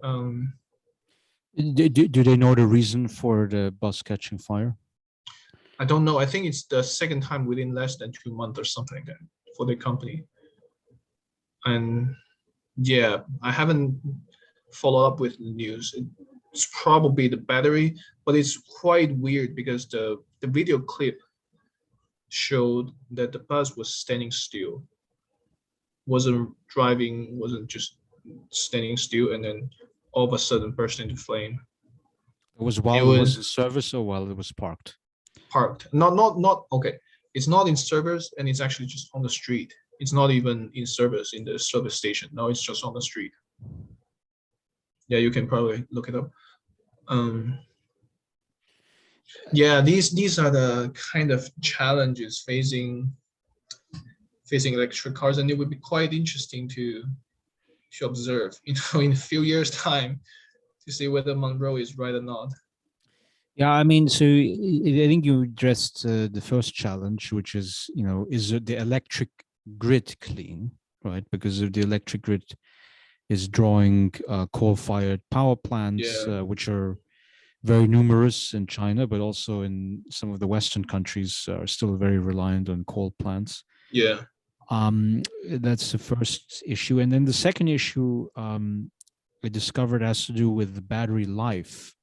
Do they know the reason for the bus catching fire? I don't know. I think it's the second time within less than 2 months or something like that for the company. And yeah, I haven't followed up with the news. It's probably the battery, but it's quite weird because the video clip showed that the bus was standing still, wasn't driving, wasn't just standing still, and then all of a sudden burst into flame. It was It while it was in was service or while it was parked? parked. Not okay. It's not in service, and it's actually just on the street. It's not even in service in the service station. No, it's just on the street. Yeah, you can probably look it up. Um, yeah, these are the kind of challenges facing electric cars, and it would be quite interesting to observe, in a few years' time, to see whether Monroe is right or not. Yeah, I mean, so I think you addressed the first challenge, which is, is the electric grid clean, right? Because if the electric grid is drawing coal-fired power plants, Yeah, which are very numerous in China, but also in some of the Western countries are still very reliant on coal plants. yeah, That's the first issue. And then the second issue I discovered has to do with the battery life.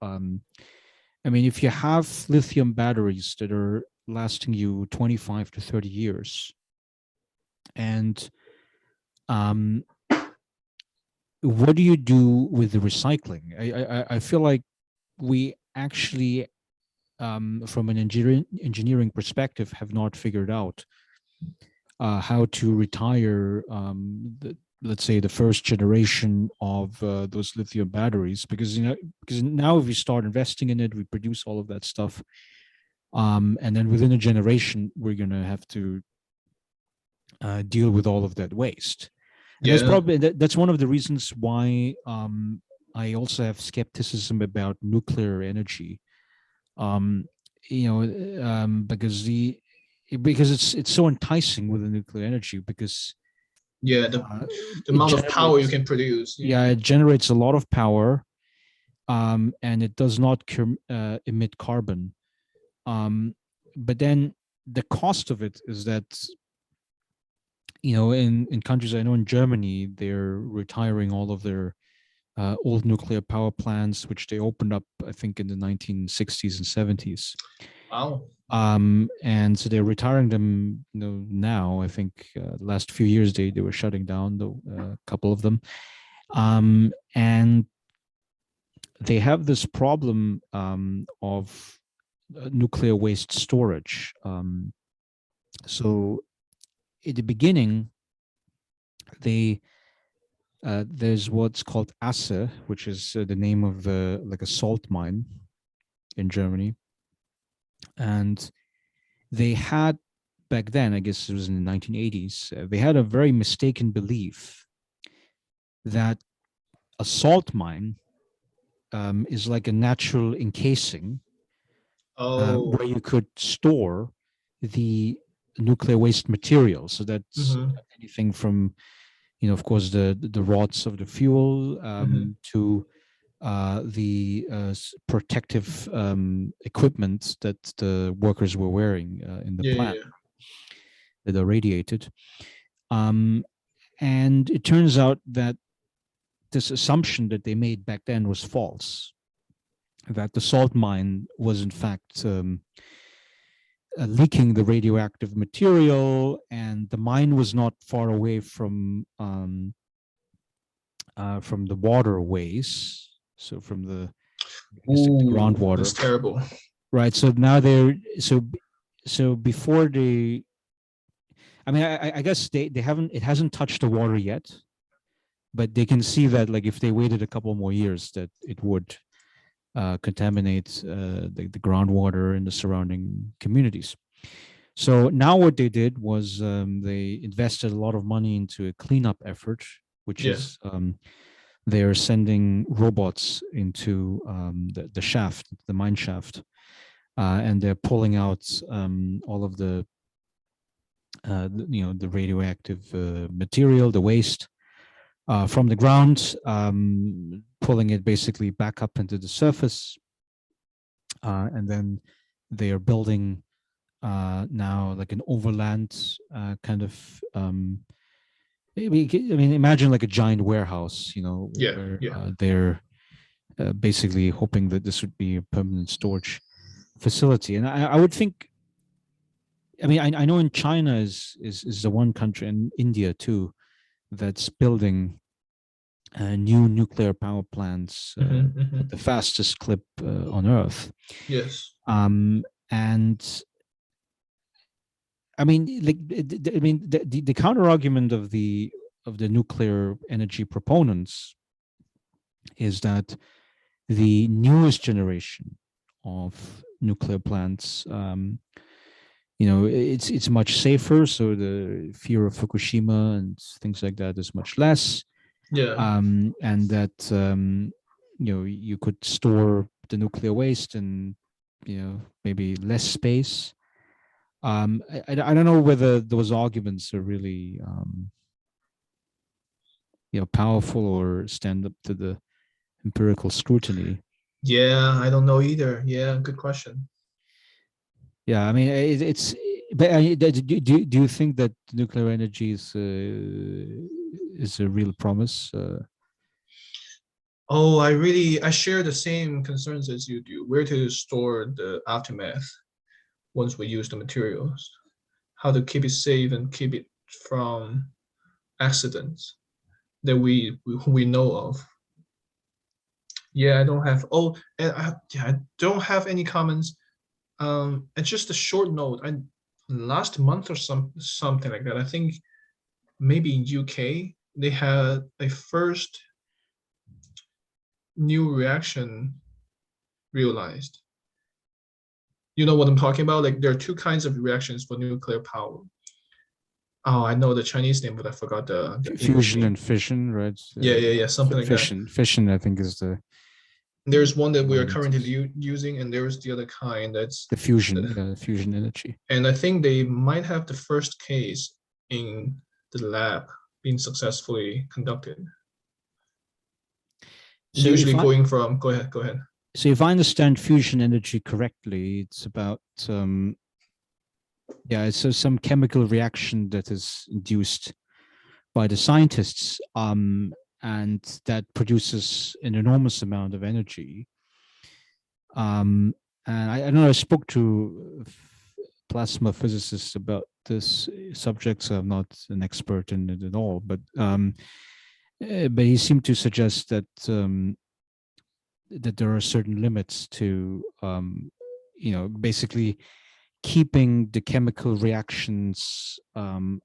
I mean, if you have lithium batteries that are lasting you 25 to 30 years, and um, what do you do with the recycling? I feel like we actually, from an engineering perspective, have not figured out how to retire, let's say, the first generation of those lithium batteries, because now if we start investing in it, we produce all of that stuff, and then within a generation, we're going to have to deal with all of that waste. And that's yeah, probably that's one of the reasons why I also have skepticism about nuclear energy. Um, because it's so enticing with the nuclear energy, because yeah. uh, The it amount of power you generates can produce. yeah, it generates a lot of power, and it does not emit carbon. But then the cost of it is that, in countries, I know in Germany, they're retiring all of their old nuclear power plants, which they opened up, I think, in the 1960s and 70s. Wow. And so they're retiring them, now. I think the last few years they were shutting down a couple of them, and they have this problem of nuclear waste storage. So in the beginning, they there's what's called Asse, which is the name of like a salt mine in Germany, and they had, back then, I guess it was in the 1980s, they had a very mistaken belief that a salt mine is like a natural encasing where Oh. you could store the nuclear waste material. So that's Mm-hmm. anything from, of course, the rods of the fuel, Mm-hmm. to the protective equipment that the workers were wearing in the Yeah, plant yeah, that are radiated. Um, and it turns out that this assumption that they made back then was false, that the salt mine was in fact leaking the radioactive material, and the mine was not far away from the waterways, so from the, I guess, like the Ooh, that's groundwater, terrible. right? So now so before they, I mean, I guess they haven't, it hasn't touched the water yet, but they can see that, like, if they waited a couple more years, that it would contaminate the groundwater in the surrounding communities. So now what they did was, they invested a lot of money into a cleanup effort, which Yeah, is, they're sending robots into the shaft, the mine shaft, and they're pulling out all of the radioactive material, the waste, from the ground, pulling it basically back up into the surface, and then they are building now like an overland kind of. I mean, imagine like a giant warehouse, Yeah, where yeah. they're basically hoping that this would be a permanent storage facility. And I would think, I mean, I know in China is the one country, and India too, that's building new nuclear power plants at the fastest clip on Earth. Yes. And I mean, like, I mean, the counter argument of the nuclear energy proponents is that the newest generation of nuclear plants, it's much safer, so the fear of Fukushima and things like that is much less, Yeah. and that you could store the nuclear waste in maybe less space. I don't know whether those arguments are really powerful or stand up to the empirical scrutiny. Yeah, I don't know either. Yeah, good question. Yeah, I mean, it's. But do you think that nuclear energy is a real promise? Oh, I share the same concerns as you do. Where to store the aftermath once we use the materials, how to keep it safe and keep it from accidents that we know of. Yeah, I don't have. Oh, and yeah, I don't have any comments. And just a short note. I last month or something like that. I think maybe in UK they had a first new reaction realized. You know what I'm talking about? Like there are two kinds of reactions for nuclear power. Oh, I know the Chinese name, but I forgot the English Fusion name. and fission, right? Yeah, yeah, yeah, something like that. Fission, I think, is There's one that the we one are that's currently using, and there's the other kind that's, the fusion, yeah, the fusion energy. and I think they might have the first case in the lab being successfully conducted. So Usually if I going from, go ahead, go ahead. so if I understand fusion energy correctly, it's about so some chemical reaction that is induced by the scientists, and that produces an enormous amount of energy. And I know I spoke to plasma physicists about this subject, so I'm not an expert in it at all. But he seemed to suggest that there are certain limits to basically keeping the chemical reactions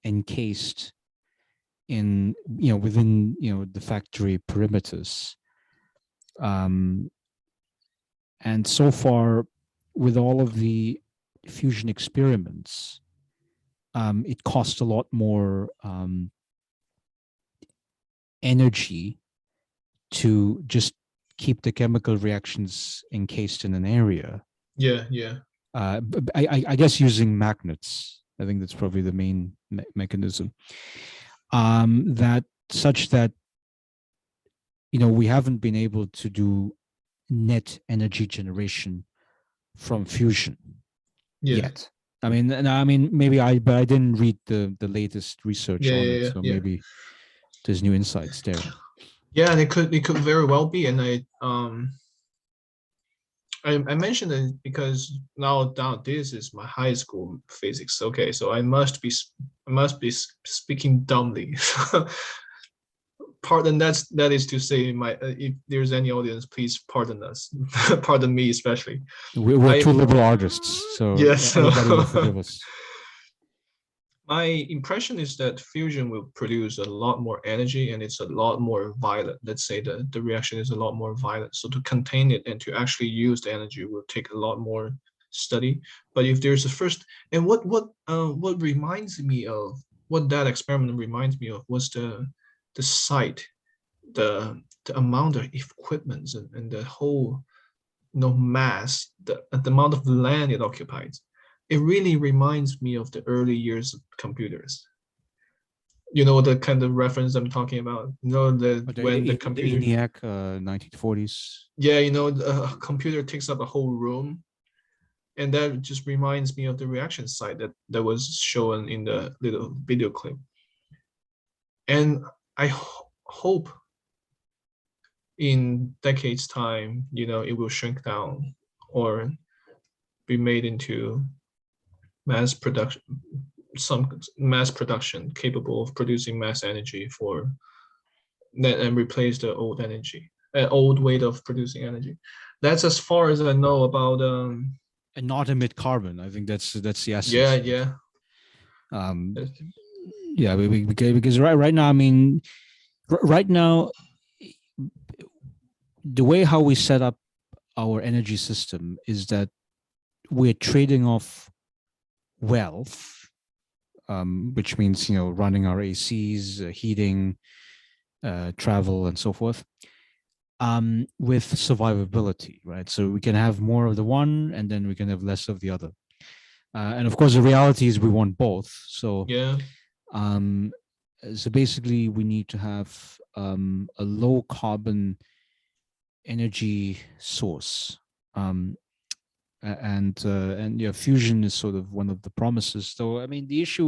encased in within the factory perimeters. Um, and so far, with all of the fusion experiments, it costs a lot more energy to just keep the chemical reactions encased in an area. Yeah, yeah, I guess using magnets. I think that's probably the main mechanism. That such that we haven't been able to do net energy generation from fusion yeah, yet. I mean, but I didn't read the latest research yeah, on yeah, it, yeah, so yeah. maybe there's new insights there. Yeah, they could very well be, and I mentioned it because now this is my high school physics. Okay, so I must be speaking dumbly. Pardon, that is to say, my if there's any audience, please pardon us, pardon me especially. We're two I liberal artists, so Yes. anybody will forgive us. My impression is that fusion will produce a lot more energy and it's a lot more violent. Let's say the reaction is a lot more violent. So to contain it and to actually use the energy will take a lot more study. But if there's a first, and what reminds me of what that experiment reminds me of was the site, the amount of equipment and the whole mass, the amount of land it occupies. It really reminds me of the early years of computers, You know the kind of reference I'm talking about. You know the But when the the computer, ENIAC, 1940s. yeah, you know, the computer takes up a whole room, and that just reminds me of the reaction site that was shown in the little video clip. And I hope in decades time, you know, it will shrink down or be made into mass production, some mass production capable of producing mass energy for that, and replace the old energy, old way of producing energy. That's as far as I know about. And not emit carbon. I think that's the Yeah, essence. yeah. Um, yeah, because right now, I mean, right now, the way how we set up our energy system is that we're trading off wealth, which means running our ACs, heating, travel, and so forth, with survivability, right? So we can have more of the one, and then we can have less of the other. And of course, the reality is we want both. So, Yeah, um, so basically, we need to have a low carbon energy source. Um, and yeah, fusion is sort of one of the promises. Though I mean, the issue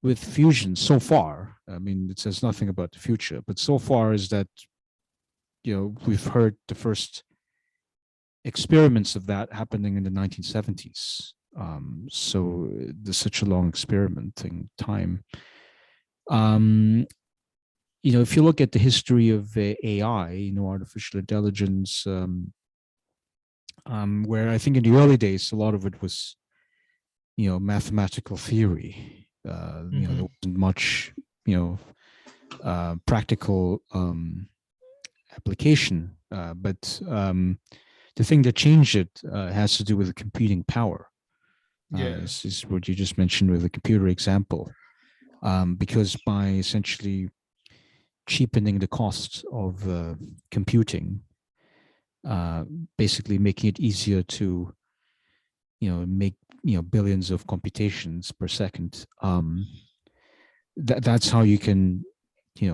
with fusion so far, I mean, it says nothing about the future, but so far is that we've heard the first experiments of that happening in the 1970s. So there's such a long experimenting time. Um, if you look at the history of AI, artificial intelligence, where I think in the early days, a lot of it was, mathematical theory. There wasn't much, practical application. But the thing that changed it has to do with the computing power. yeah, This is what you just mentioned with the computer example. Because by essentially cheapening the cost of computing, uh, basically making it easier to make billions of computations per second. That's how you can you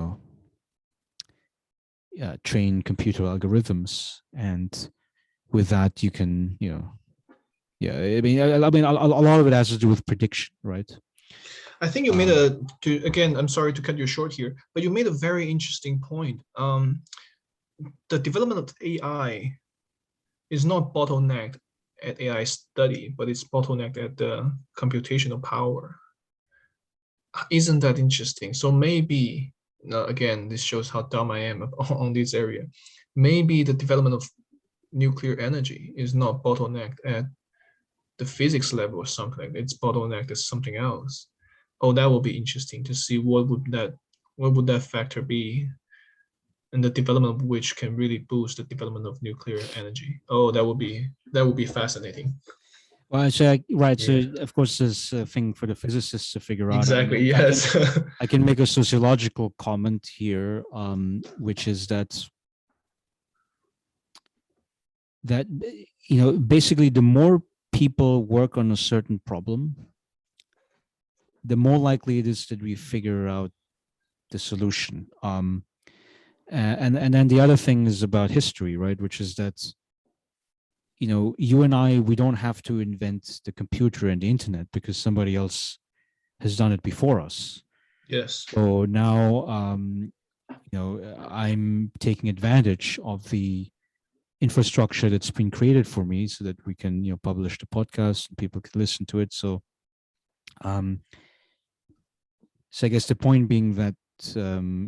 know train computer algorithms, and with that you can yeah, I mean a lot of it has to do with prediction, right? I think you made um, a to again. I'm sorry to cut you short here, but you made a very interesting point. The development of AI is not bottlenecked at AI study, but it's bottlenecked at the computational power. Isn't that interesting? So maybe, again, this shows how dumb I am on this area. Maybe the development of nuclear energy is not bottlenecked at the physics level or something. It's bottlenecked at something else. Oh, that will be interesting to see what would that factor be, and the development of which can really boost the development of nuclear energy. Oh, that would be fascinating. well, so right, so Yeah. of course there's a thing for the physicists to figure out. I mean, Exactly. I can Yes. I can make a sociological comment here, which is that basically the more people work on a certain problem, the more likely it is that we figure out the solution. And then the other thing is about history, right? Which is that you and I, we don't have to invent the computer and the internet because somebody else has done it before us. Yes. So now, I'm taking advantage of the infrastructure that's been created for me so that we can publish the podcast and people can listen to it. Um, so I guess the point being that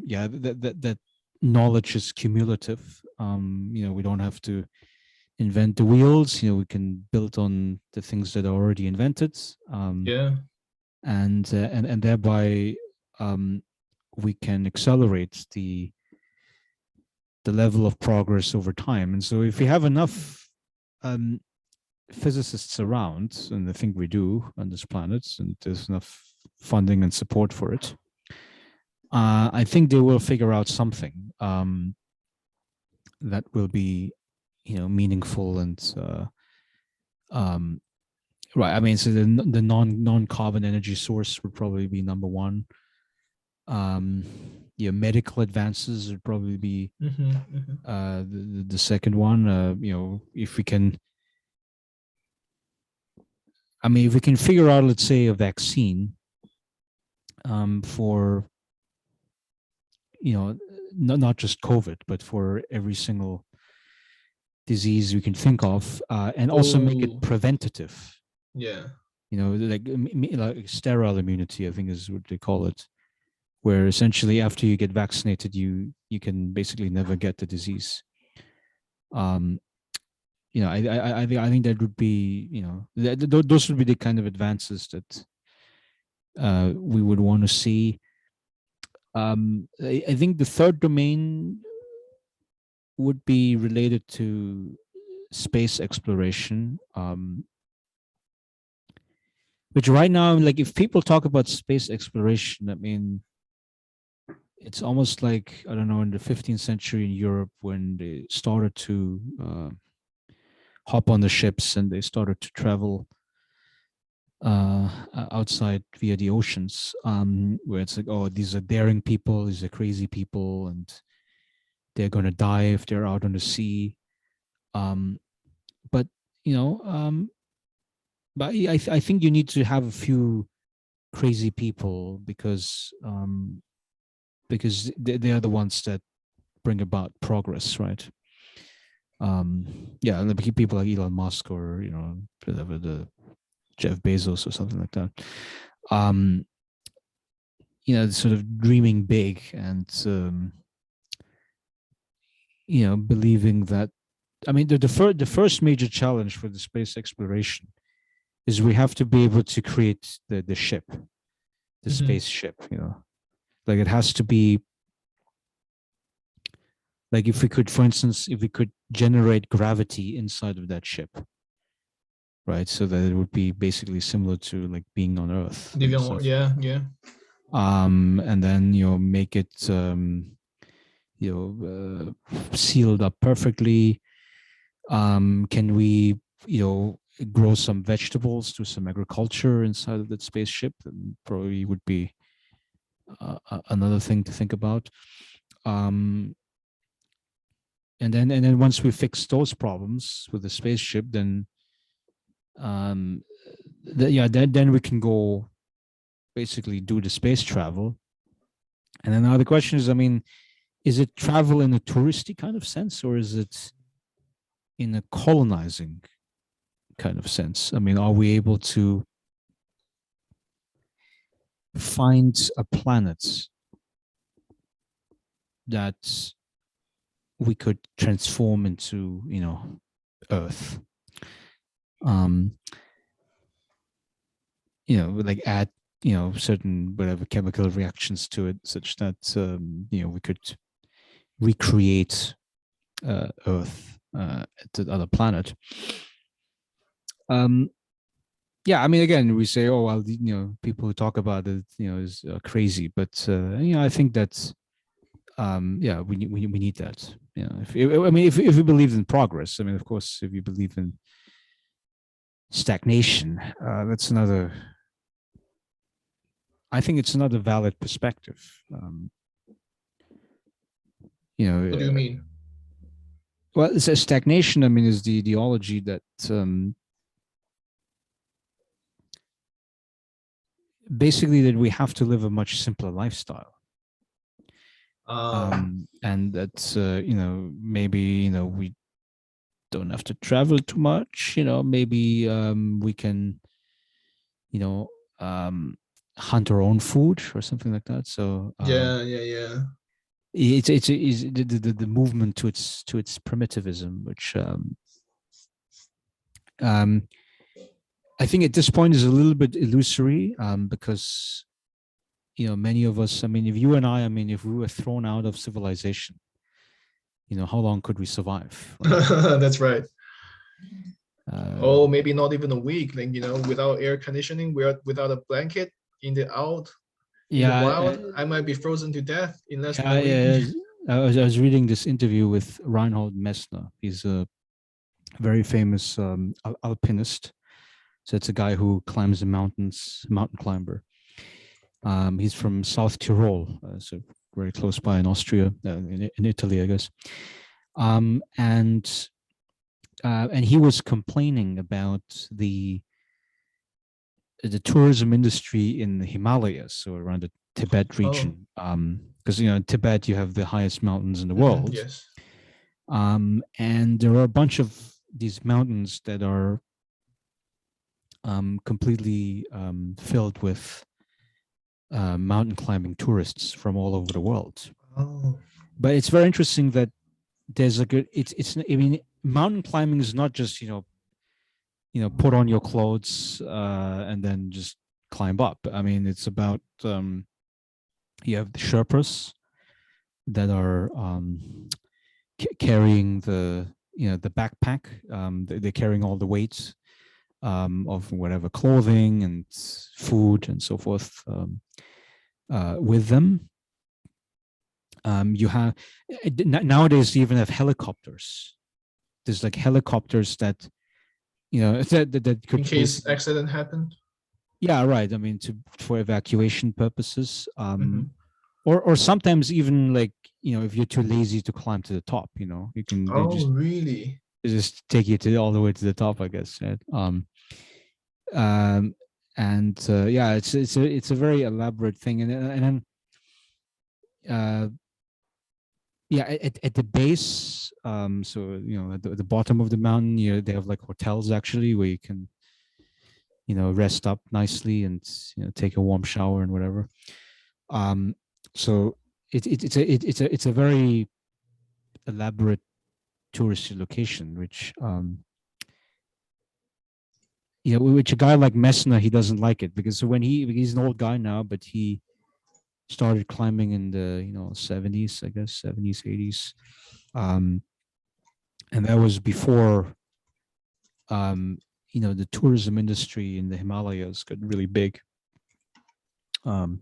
yeah, that knowledge is cumulative. We don't have to invent the wheels. We can build on the things that are already invented, Yeah. and thereby um, we can accelerate the level of progress over time. And so, if we have enough um, physicists around, and I think we do on this planet, and there's enough funding and support for it, I think they will figure out something that will be, meaningful and right. I mean, so the non carbon energy source would probably be number one. Um, yeah, medical advances would probably be the second one. If we can, I mean, if we can figure out, let's say, a vaccine for, not just COVID, but for every single disease we can think of, and also make it Oh, preventative. yeah. Like sterile immunity, I think is what they call it, where essentially after you get vaccinated, you can basically never get the disease. Um, I think that would be, those would be the kind of advances that we would want to see. I think the third domain would be related to space exploration, which right now, like if people talk about space exploration, I mean, it's almost like, I don't know, in the 15th century in Europe when they started to hop on the ships and they started to travel outside via the oceans, where it's like, oh, these are daring people, these are crazy people, and they're going to die if they're out on the sea. But you know, but I think you need to have a few crazy people because they are the ones that bring about progress, right? Yeah, and the people like Elon Musk or whatever, the Jeff Bezos or something like that. Um, sort of dreaming big and believing that. I mean, the first major challenge for the space exploration is we have to be able to create the ship, the spaceship. Like it has to be like if we could, for instance, if we could generate gravity inside of that ship, right? So that it would be basically similar to like being on Earth and stuff. Yeah, yeah. And then make it sealed up perfectly. Can we grow some vegetables, do some agriculture inside of that spaceship? And probably would be another thing to think about. And then once we fix those problems with the spaceship, then then we can go basically do the space travel. And then now the question is, I mean, is it travel in a touristy kind of sense, or is it in a colonizing kind of sense? I mean, are we able to find a planet that we could transform into, Earth? Um, like add, certain whatever chemical reactions to it, such that we could recreate Earth at the other planet. Yeah, I mean, again, we say, oh well, people who talk about it, is crazy, but I think that yeah, we need that. If we believe in progress, I mean, of course, if you believe in stagnation, that's another. I think it's another valid perspective. What do you mean? Well, it's a stagnation. I mean, is the ideology that basically that we have to live a much simpler lifestyle. And that maybe we don't have to travel too much. Maybe we can hunt our own food or something like that. So yeah. it's the movement to its primitivism, which I think at this point is a little bit illusory, because many of us, I mean, if you and I mean, if we were thrown out of civilization, how long could we survive? Right? That's right. Maybe not even a week. Like without air conditioning, without a blanket in the wild, I might be frozen to death in less than a week. Yeah. I was reading this interview with Reinhold Messner. He's a very famous alpinist. So it's a guy who climbs the mountains, mountain climber. He's from South Tyrol, so very close by in Austria, in Italy, I guess. Um, and and he was complaining about the tourism industry in the Himalayas, so around the Tibet Oh, region. Because in Tibet you have the highest mountains in the mhm, world, yes. and there are a bunch of these mountains that are completely filled with mountain climbing tourists from all over the world. Oh, But it's very interesting that there's a good. It's. I mean, mountain climbing is not just put on your clothes and then just climb up. I mean, it's about you have the Sherpas that are carrying the backpack. They're carrying all the weights of whatever clothing and food and so forth with them. You have nowadays you even have helicopters. There's like helicopters that that in could case basically, accident happened. yeah, right. I mean, for evacuation purposes, Hmm. or sometimes even like if you're too lazy to climb to the top, you can Oh, really? they just take you to all the way to the top, I guess. Right? Um, and yeah, it's a very elaborate thing, and then uh, yeah, at the base, so at the bottom of the mountain, they have like hotels actually where you can rest up nicely and take a warm shower and whatever. Um, so it's a very elaborate touristy location, which which a guy like Messner, he doesn't like it because he's an old guy now, but he started climbing in the 70s, I guess 70s 80s, um, and that was before um, the tourism industry in the Himalayas got really big. Um,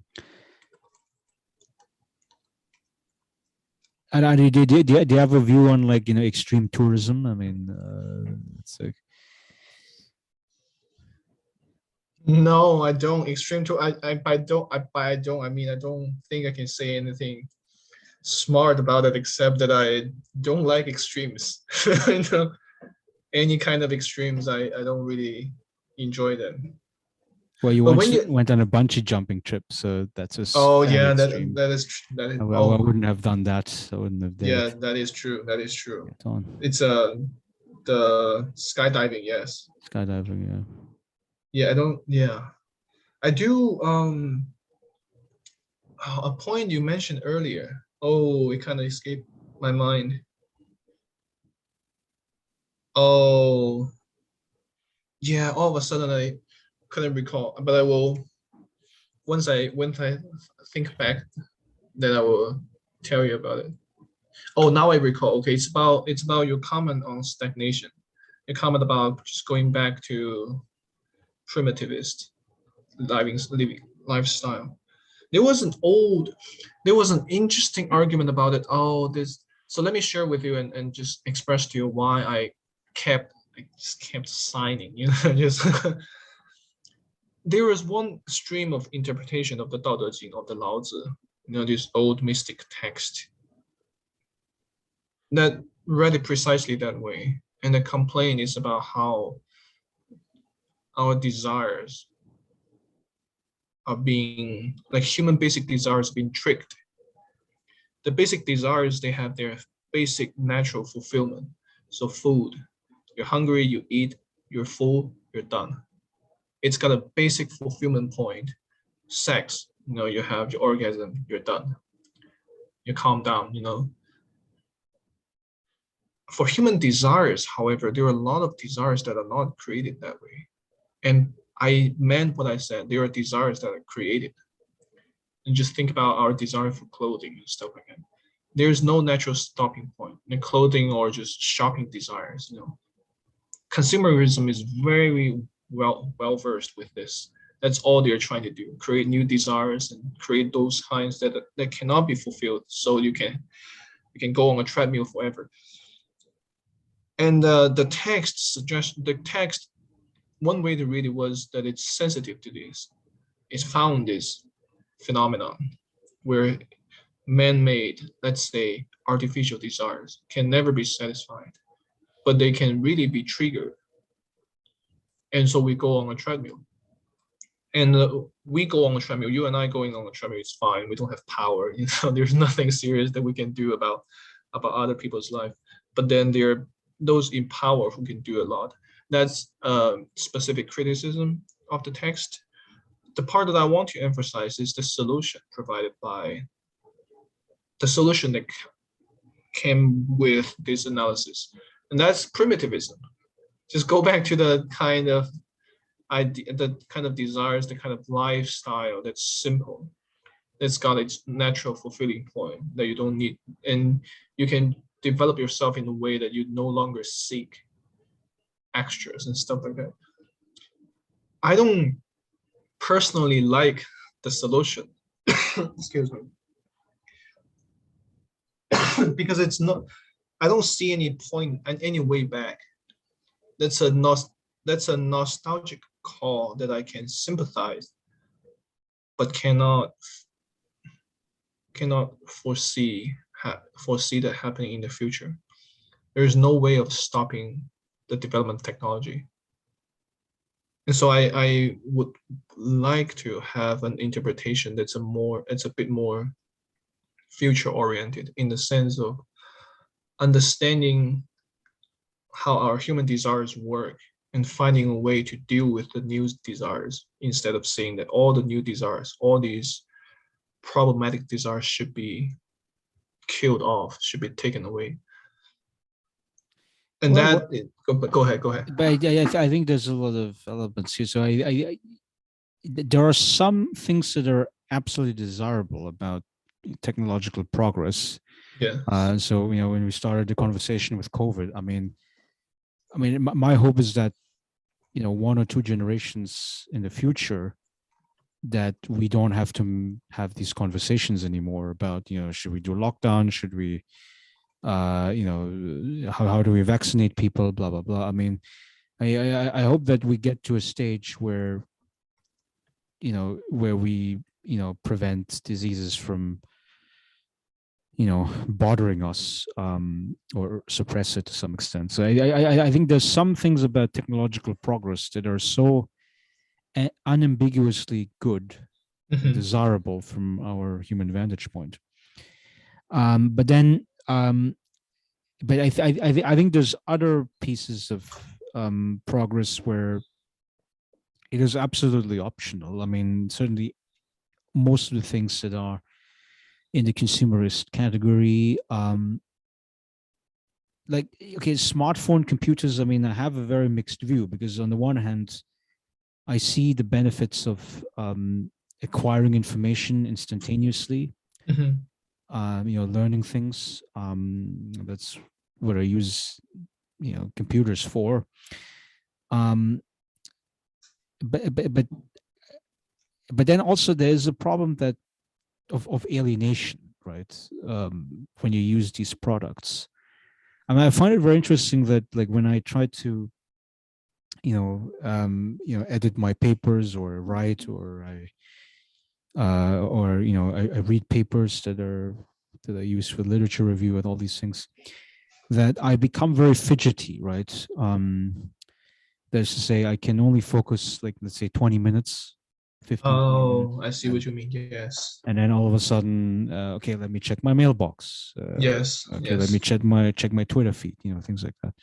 and do you have a view on like extreme tourism? I mean, it's like No, I don't. Extreme to I don't I don't I mean I don't think I can say anything smart about it except that I don't like extremes. You know, any kind of extremes, I don't really enjoy them. well, you But once when you went on a bungee jumping trip, so that's oh fairly yeah, extreme. that is I oh wouldn't have done that. I wouldn't have yeah, dared that is true. That is true. get on It's the skydiving, yes. skydiving. Yeah. Yeah, I don't yeah. I do a point you mentioned earlier. Oh, it kind of escaped my mind. Oh, yeah, all of a sudden I couldn't recall, but I will once I think back, then I will tell you about it. Oh, now I recall. Okay, it's about your comment on stagnation. Your comment about just going back to primitivist living lifestyle. There was an old, there was an interesting argument about it. Oh, this. So let me share with you and just express to you why I just kept signing. Just there is one stream of interpretation of the Tao Te Ching of the Lao Tzu, this old mystic text that read it precisely that way. And the complaint is about how our desires are being, like human basic desires, being tricked. The basic desires, they have their basic natural fulfillment. So food, you're hungry, you eat, you're full, you're done. It's got a basic fulfillment point. Sex, you have your orgasm, you're done. You calm down. For human desires, however, there are a lot of desires that are not created that way. And I meant what I said. There are desires that are created. And just think about our desire for clothing and stuff like that. There's no natural stopping point in clothing or just shopping desires. Consumerism is very well versed with this. That's all they're trying to do: create new desires and create those kinds that cannot be fulfilled, so you can go on a treadmill forever. And the text. One way to read it was that it's sensitive to this. It's found this phenomenon where man-made, let's say, artificial desires can never be satisfied, but they can really be triggered. And so we go on a treadmill. And we go on a treadmill. You and I going on a treadmill is fine. We don't have power. There's nothing serious that we can do about other people's life. But then there are those in power who can do a lot. That's specific criticism of the text. The part that I want to emphasize is the solution provided by the solution that came with this analysis, and that's primitivism. Just go back to the kind of idea, the kind of desires, the kind of lifestyle that's simple, that's got its natural fulfilling point that you don't need, and you can develop yourself in a way that you no longer seek extras and stuff like that. I don't personally like the solution. Excuse me. Because it's not, I don't see any point and any way back. That's a nostalgic call that I can sympathize, but cannot foresee that happening in the future. There is no way of stopping the development of technology. And so I would like to have an interpretation that's a bit more future oriented, in the sense of understanding how our human desires work and finding a way to deal with the new desires, instead of saying that all the new desires, all these problematic desires should be killed off, should be taken away. And Well, go ahead. but I think there's a lot of elements here. So there are some things that are absolutely desirable about technological progress. Yeah. So when we started the conversation with COVID, I mean, my hope is that 1 or 2 generations in the future, that we don't have to have these conversations anymore about should we do lockdown, should we how do we vaccinate people, blah blah blah. I mean, I hope that we get to a stage where we prevent diseases from bothering us, or suppress it to some extent. So I think there's some things about technological progress that are so unambiguously good and desirable from our human vantage point. But then, but I think there's other pieces of progress where it is absolutely optional. I mean, certainly most of the things that are in the consumerist category, like, okay, smartphone computers, I mean, I have a very mixed view, because on the one hand, I see the benefits of acquiring information instantaneously, learning things. That's what I use, computers for. But then also there's a problem that of alienation, right? When you use these products. I mean, I find it very interesting that, like, when I try to edit my papers or write, or I read papers that I use for literature review and all these things, that I become very fidgety, right? That's to say, I can only focus, like, let's say 20 minutes, 15, 20 minutes. Oh, I see what you mean. Yes. And then all of a sudden, okay, let me check my mailbox. Yes. Okay, let me check my Twitter feed, things like that.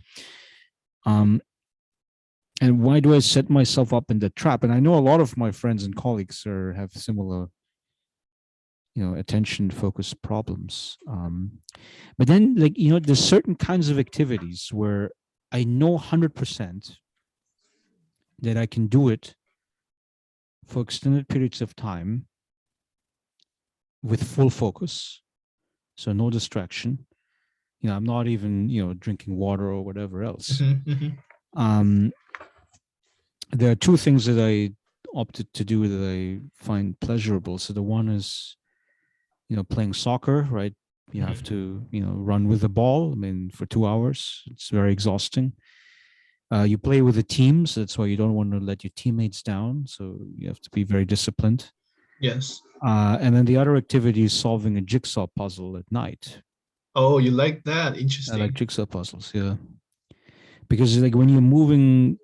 And why do I set myself up in the trap? And I know a lot of my friends and colleagues have similar, attention focused problems. But then, like, there's certain kinds of activities where I know 100% that I can do it for extended periods of time with full focus, so no distraction. I'm not even drinking water or whatever else. There are 2 things that I opted to do that I find pleasurable. So the one is playing soccer, right? You have to run with the ball, I mean, for 2 hours. It's very exhausting. You play with the team, so that's why you don't want to let your teammates down, so you have to be very disciplined. Yes. And then the other activity is solving a jigsaw puzzle at night. Oh, you like that? I like Interesting. jigsaw puzzles, yeah, because like when you're moving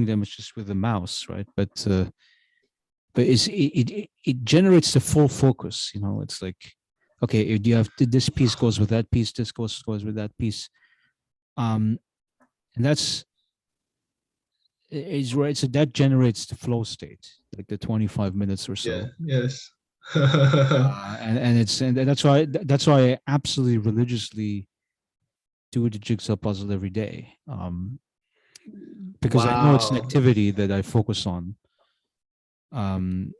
them, it's just with the mouse, right? But it generates the full focus. You know, it's like, okay, do you have this piece goes with that piece, this goes with that piece, and that's is right. So that generates the flow state, like the 25 minutes or Yeah. so. Yes. And that's why I absolutely religiously do the jigsaw puzzle every day, because I know it's an Wow. activity that I focus on. Um,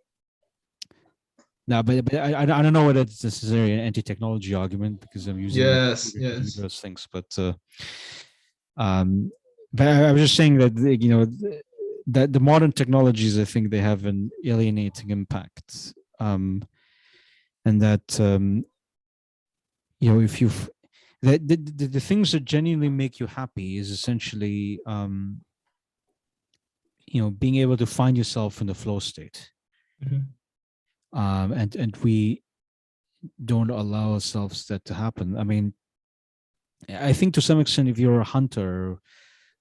Now, but I don't know whether it's necessarily an anti-technology argument because I'm using my Yes. computer to do Yes. those things. Um, but I was just saying that that the modern technologies, I think they have an alienating impact, and that if you've the things that genuinely make you happy is essentially being able to find yourself in the flow state, Mhm. and we don't allow ourselves that to happen. I mean, I think to some extent, if you're a hunter,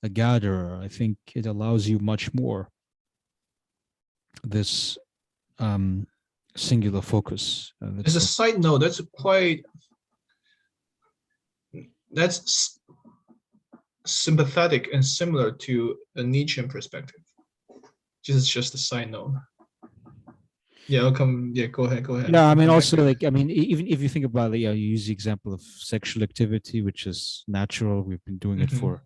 a gatherer, I think it allows you much more this um, singular focus. As a That's side note, that's sympathetic and similar to a Nietzschean perspective. Just a side note. Yeah, I'll come. Yeah, go ahead. Go ahead. yeah. I I'll mean, come back also to it. like I mean, even if you think about it, yeah, you use the example of sexual activity, which is natural. We've been doing it Mhm. for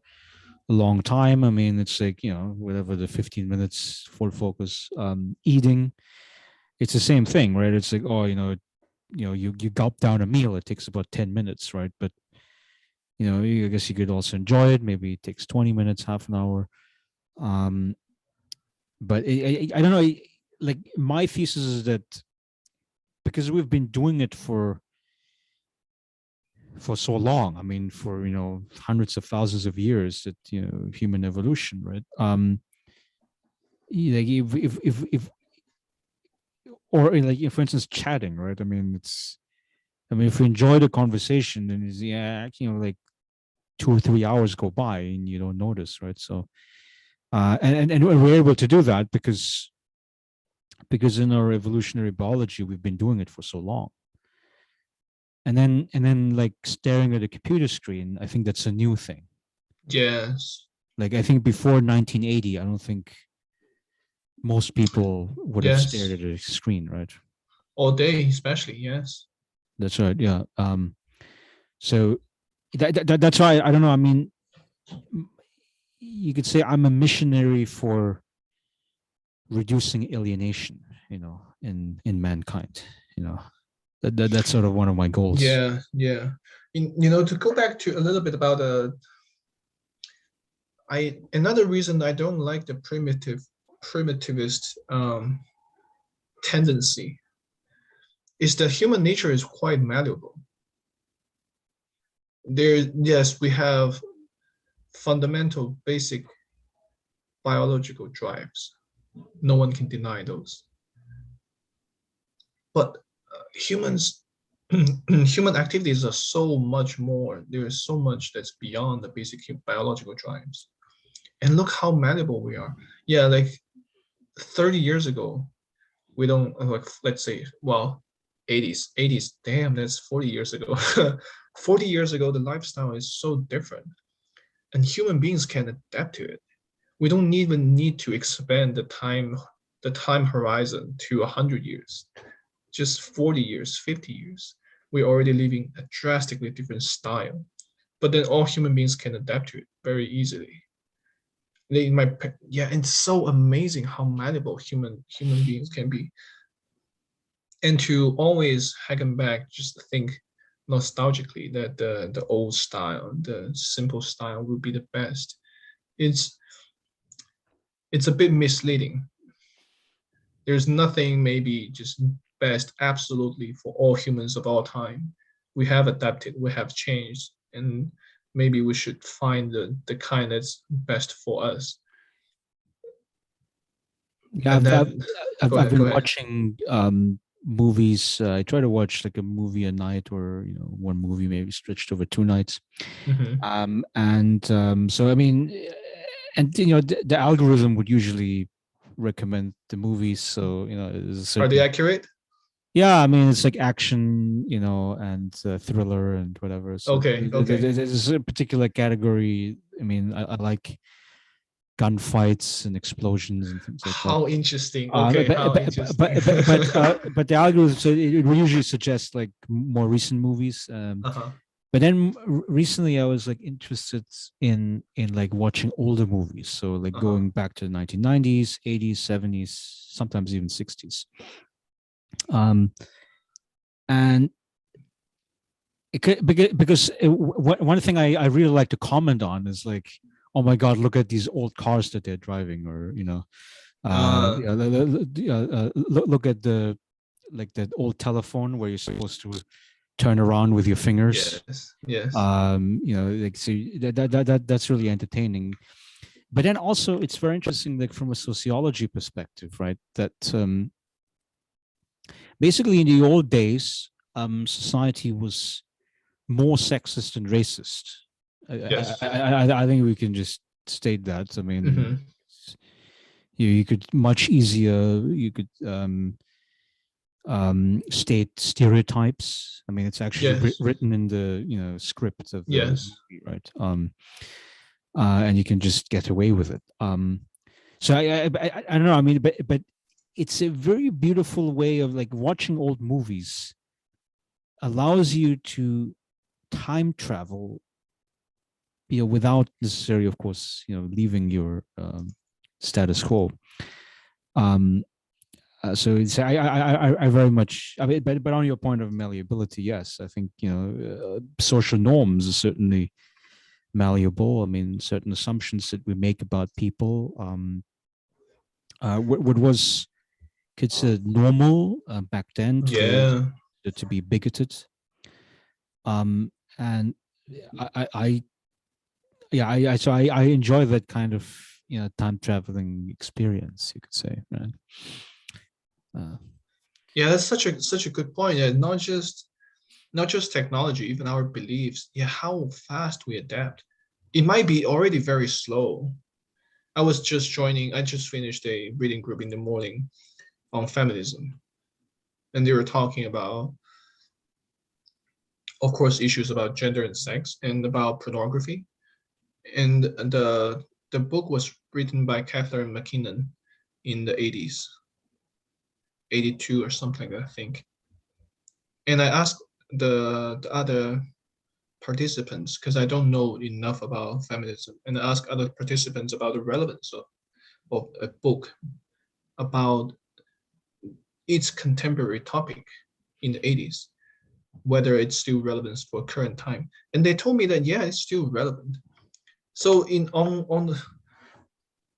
a long time. I mean, it's like whatever the 15 minutes full focus. Eating, it's the same thing, right? It's like you gulp down a meal. It takes about 10 minutes, right? But I guess you could also enjoy it. Maybe it takes 20 minutes, half an hour. Um, but I don't know. Like my thesis is that because we've been doing it for so long. I mean, for hundreds of thousands of years, that human evolution, right? Like if or like for instance, chatting, right? I mean, if we enjoy the conversation, then it's yeah, like 2 or 3 hours go by and you don't notice, right? So and we're able to do that because in our evolutionary biology we've been doing it for so long. And then like staring at a computer screen, I think that's a new thing. Yes. Like I think before 1980, I don't think most people would have stared Yes. at a screen, right? All day, especially. Yes. That's right. Yeah. So that's why I don't know. I mean, you could say I'm a missionary for reducing alienation, in mankind. You know, that's sort of one of my goals. Yeah. Yeah. To go back to a little bit about another reason I don't like the primitivist tendency is that human nature is quite malleable. Yes, we have fundamental, basic biological drives. No one can deny those. But humans, human activities are so much more. There is so much that's beyond the basic biological drives. And look how malleable we are. Yeah, like 30 years ago, we don't like, let's say, well, 80s, damn, that's 40 years ago. 40 years ago, the lifestyle is so different, and human beings can adapt to it. We don't even need to expand the time horizon to 100 years, just 40 years, 50 years. We're already living a drastically different style, but then all human beings can adapt to it very easily. Yeah, it's so amazing how malleable human beings can be. And to always harken back, just think nostalgically that the old style, the simple style would be the best. It's it's a bit misleading. There's nothing maybe just best absolutely for all humans of all time. We have adapted, we have changed, and maybe we should find the kind that's best for us. Yeah, And then go I've ahead, go been ahead. watching movies. I try to watch like a movie a night, or one movie maybe stretched over 2 nights. Hmm. So I mean, and the algorithm would usually recommend the movies. So there's a Are they certain. accurate? Yeah, I mean it's like action, and thriller and whatever. So Okay, okay. there's a particular category. I mean, I like gunfights and explosions and things like that. How interesting. Okay, how interesting. But the algorithm, so it will usually suggest like more recent movies. Uh-huh. But then recently I was like interested in like watching older movies. So like Uh-huh. going back to the 1990s, 80s, 70s, sometimes even 60s. Um, and it could, because one thing I really like to comment on is like, oh my God, look at these old cars that they're driving, or Uh, look at the like that old telephone where you're supposed to turn around with your fingers. yes, yes. Like, so that's really entertaining. But then also it's very interesting, like from a sociology perspective, right? That basically in the old days, society was more sexist and racist. Yes. I think we can just state that. I mean, Mm-hmm. you could much easier you could state stereotypes. I mean, it's actually Yes. written in the script of the Yes. movie, right? And you can just get away with it. So I don't know. I mean, but it's a very beautiful way of like watching old movies allows you to time travel, without necessarily, of course, leaving your status quo. Um, so it's, I very much, I mean, but on your point of malleability, yes, I think social norms are certainly malleable. I mean, certain assumptions that we make about people, what was considered normal back then today is Yeah. to be bigoted. Um, and I yeah, I enjoy that kind of time traveling experience, you could say, right? Uh, Yeah, that's such a good point. Yeah, not just technology, even our beliefs. Yeah, how fast we adapt. It might be already very slow. I just finished a reading group in the morning on feminism, and they were talking about, of course, issues about gender and sex and about pornography. And the book was written by Catherine McKinnon in the 80s, 82 or something, I think. And I asked the other participants, because I don't know enough about feminism, and I asked other participants about the relevance of a book about its contemporary topic in the 80s, whether it's still relevant for current time. And they told me that yeah, it's still relevant. So in on the,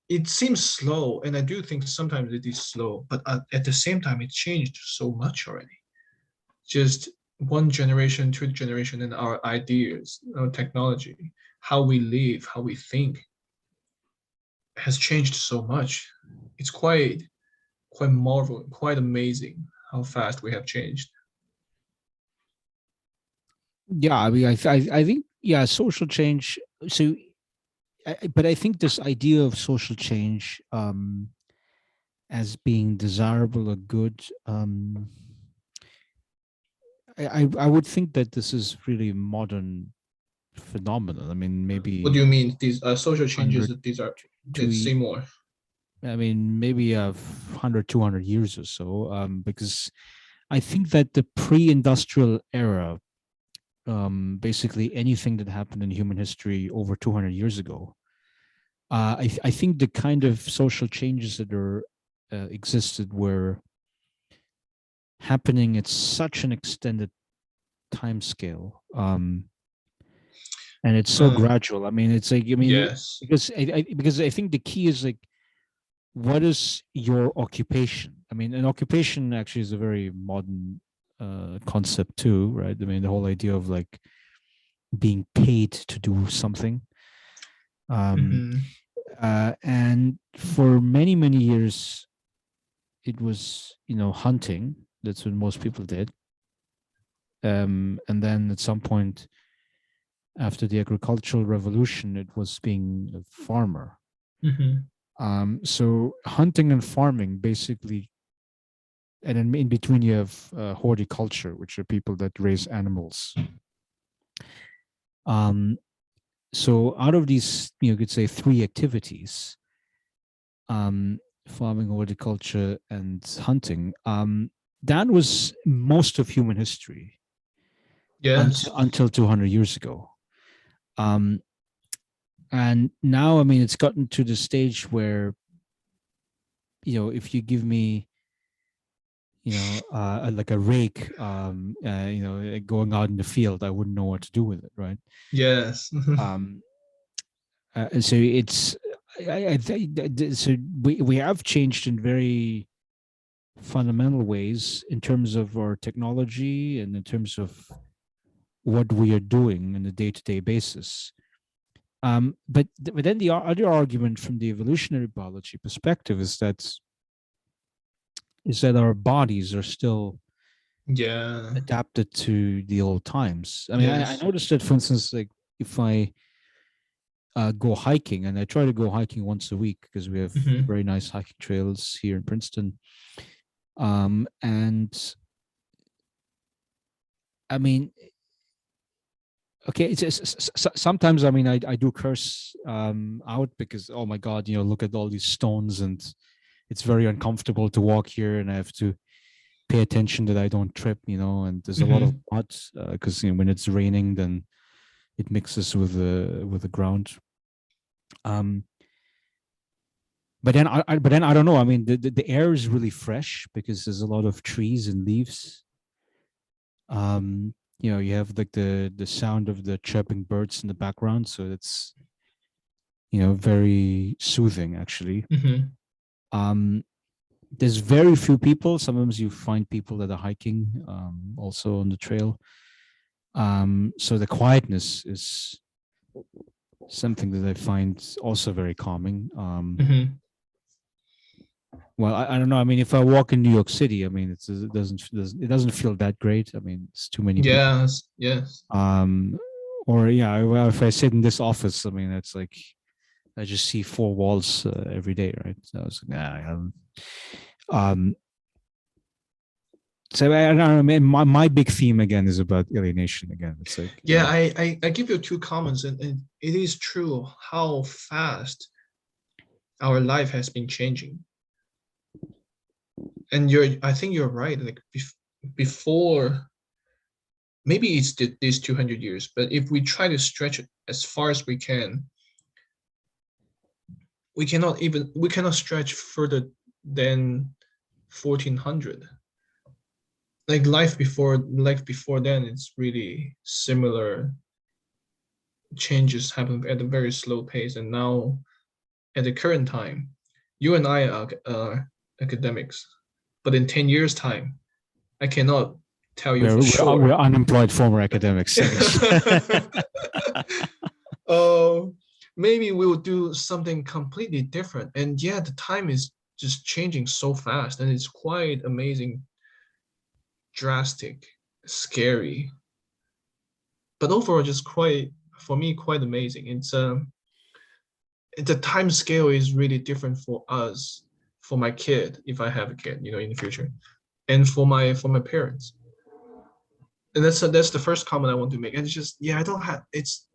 it seems slow, and I do think sometimes it is slow, but at the same time, it changed so much already. Just one generation, two generation, and our ideas, our technology, how we live, how we think, has changed so much. It's quite marvel, quite amazing how fast we have changed. yeah, I mean, I think, yeah, social change. So, but I think this idea of social change as being desirable or good, I would think that this is really a modern phenomenon. I mean, What do maybe you mean? These social changes, 100 these are, to let's say more. I mean, maybe 100, 200 years or so, because I think that the pre-industrial era, basically anything that happened in human history over 200 years ago, I think the kind of social changes that are existed were happening at such an extended time scale, and it's so Uh, gradual. I mean, it's like, I mean, yes. because I think the key is like, what is your occupation? I mean, an occupation actually is a very modern concept too, right? I mean, the whole idea of like being paid to do something. Um, Mm-hmm. and for many, many years, it was, hunting. That's what most people did. And then at some point after the agricultural revolution, it was being a farmer. Mm-hmm. So hunting and farming basically, and in between you have horticulture, which are people that raise animals. Um, so out of these, you could say three activities, farming, horticulture, and hunting, that was most of human history Yes. until 200 years ago. Um, and now, I mean, it's gotten to the stage where, if you give me, like a rake, going out in the field, I wouldn't know what to do with it, right? Yes. Um, so it's, I think, so we have changed in very fundamental ways in terms of our technology and in terms of what we are doing on a day-to-day basis. But then the other argument from the evolutionary biology perspective is that our bodies are still Yeah. adapted to the old times. I mean, I Yes. noticed that, for instance, like if I go hiking, and I try to go hiking once a week because we have Mm-hmm. very nice hiking trails here in Princeton. And I mean, okay, sometimes, I mean, I do curse out because, oh my God, look at all these stones, and it's very uncomfortable to walk here, and I have to pay attention that I don't trip, and there's a lot of Mm-hmm. mud because when it's raining, then it mixes with the ground. Um, but then I don't know. I mean, the air is really fresh because there's a lot of trees and leaves. You have like the sound of the chirping birds in the background, so it's very soothing actually. Mm-hmm. Um, there's very few people. Sometimes you find people that are hiking also on the trail. So the quietness is something that I find also very calming. Mm-hmm. Well, I don't know. I mean, if I walk in New York City, I mean, it doesn't feel that great. I mean, it's too many people. Yes. Yes. Um, or yeah, well, if I sit in this office, I mean, it's like I just see four walls every day, right? So I was like, nah, I haven't. Um, so I don't know. I mean, my big theme again is about alienation. Again, it's like, Yeah, I give you two comments, and it is true how fast our life has been changing. And I think you're right. Like before, maybe it's these 200 years, but if we try to stretch it as far as we can, we cannot stretch further than 1400. Like life before then, it's really similar. Changes happen at a very slow pace, and now at the current time, you and I are academics, but in 10 years' time, I cannot tell you for we're sure. unemployed former academics, I guess. Oh, maybe we will do something completely different. And yeah, the time is just changing so fast, and it's quite amazing, drastic, scary, but overall just quite, for me, quite amazing. The time scale is really different for us, for my kid, if I have a kid, in the future, and for my parents. And that's the first comment I want to make. And it's just, yeah, I don't have, it's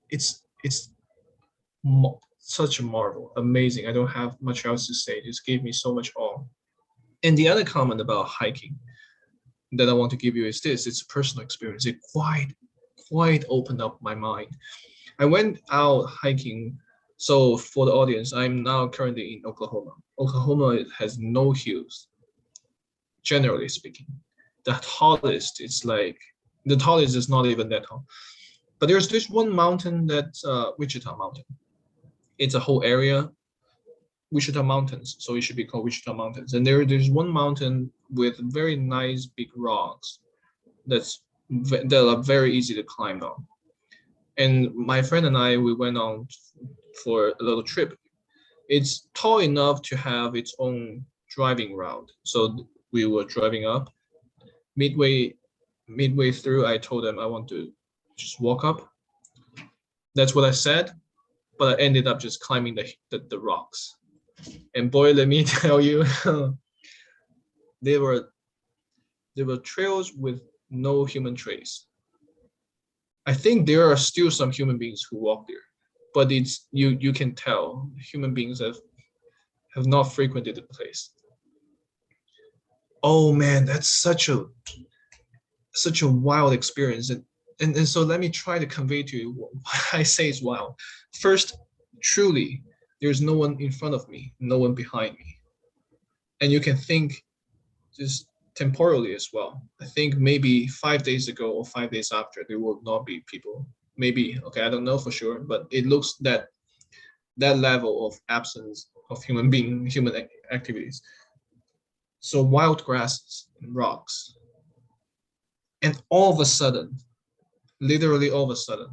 such a marvel, amazing. I don't have much else to say. It just gave me so much awe. And the other comment about hiking that I want to give you is this: it's a personal experience. It quite opened up my mind. I went out hiking. So for the audience, I'm now currently in Oklahoma. Oklahoma has no hills, generally speaking. The tallest is not even that tall. But there's this one mountain that's Wichita Mountain. It's a whole area, Wichita Mountains, so it should be called Wichita Mountains. And there's one mountain with very nice big rocks that are very easy to climb on. And my friend and I, we went on for a little trip. It's tall enough to have its own driving route. So we were driving up. Midway through, I told them I want to just walk up. That's what I said, but I ended up just climbing the rocks. And boy, let me tell you, they were there were trails with no human trace. I think there are still some human beings who walk there, but it's you can tell human beings have not frequented the place. Oh man, that's such a wild experience. And so let me try to convey to you why I say it's wild. First, truly, there's no one in front of me, no one behind me. And you can think just temporally as well. I think maybe 5 days ago or 5 days after, there will not be people. Maybe, okay, I don't know for sure, but it looks that that level of absence of human activities. So wild grasses and rocks. And all of a sudden, literally all of a sudden,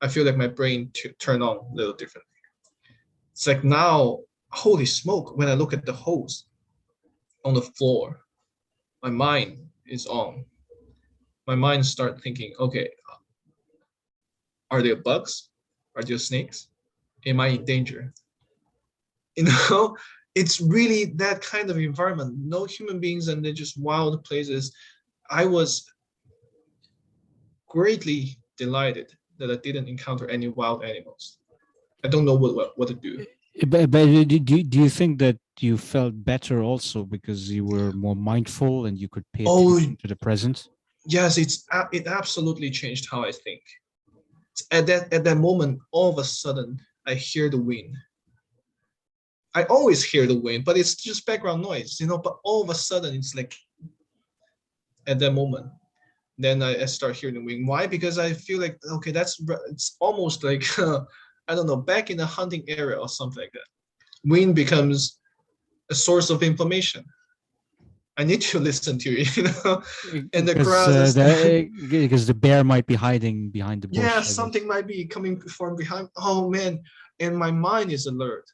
I feel like my brain turned on a little differently. It's like now, holy smoke, when I look at the holes on the floor, my mind is on. My mind start thinking, okay, are there bugs? Are there snakes? Am I in danger? You know, it's really that kind of environment. No human beings and they're just wild places. I was greatly delighted that I didn't encounter any wild animals. I don't know what to do. But do you think that you felt better also because you were more mindful and you could pay Oh, attention to the present? yes, it absolutely changed how I think. At that moment, all of a sudden, I hear the wind. I always hear the wind, but it's just background noise, you know. But all of a sudden, it's like at that moment, then I start hearing the wind. Why? Because I feel like okay, it's almost like I don't know, back in the hunting area or something like that. Wind becomes a source of inflammation. I need to listen to it, you know. And the Because grass is because the bear might be hiding behind the yeah, bush, I guess. something might be coming from behind. Oh man, and my mind is alert.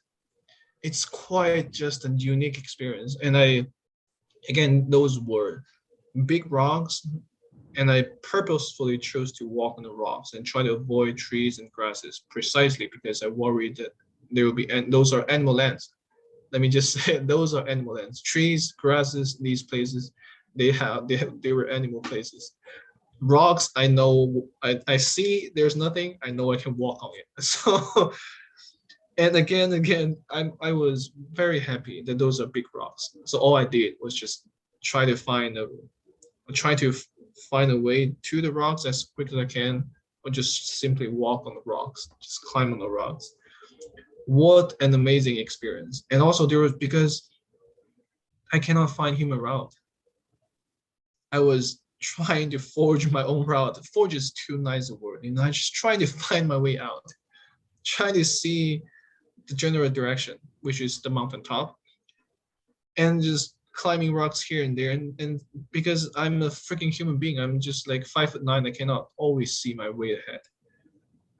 It's quite just a unique experience. And I again, those were big rocks, and I purposefully chose to walk on the rocks and try to avoid trees and grasses precisely because I worried that there will be, and those are animal lands. Let me just say, those are animal lands. Trees, grasses, these places, they were animal places. Rocks, I know, I see there's nothing, I know I can walk on it. So, and again, I was very happy that those are big rocks. So all I did was just try to find a try to find a way to the rocks as quick as I can, or just simply walk on the rocks, just climb on the rocks. What an amazing experience. And also there was because I cannot find human route. I was trying to forge my own route. Forge is too nice a word. You know, I just trying to find my way out, trying to see the general direction, which is the mountain top, and just climbing rocks here and there. And because I'm a freaking human being, I'm just like 5'9", I cannot always see my way ahead.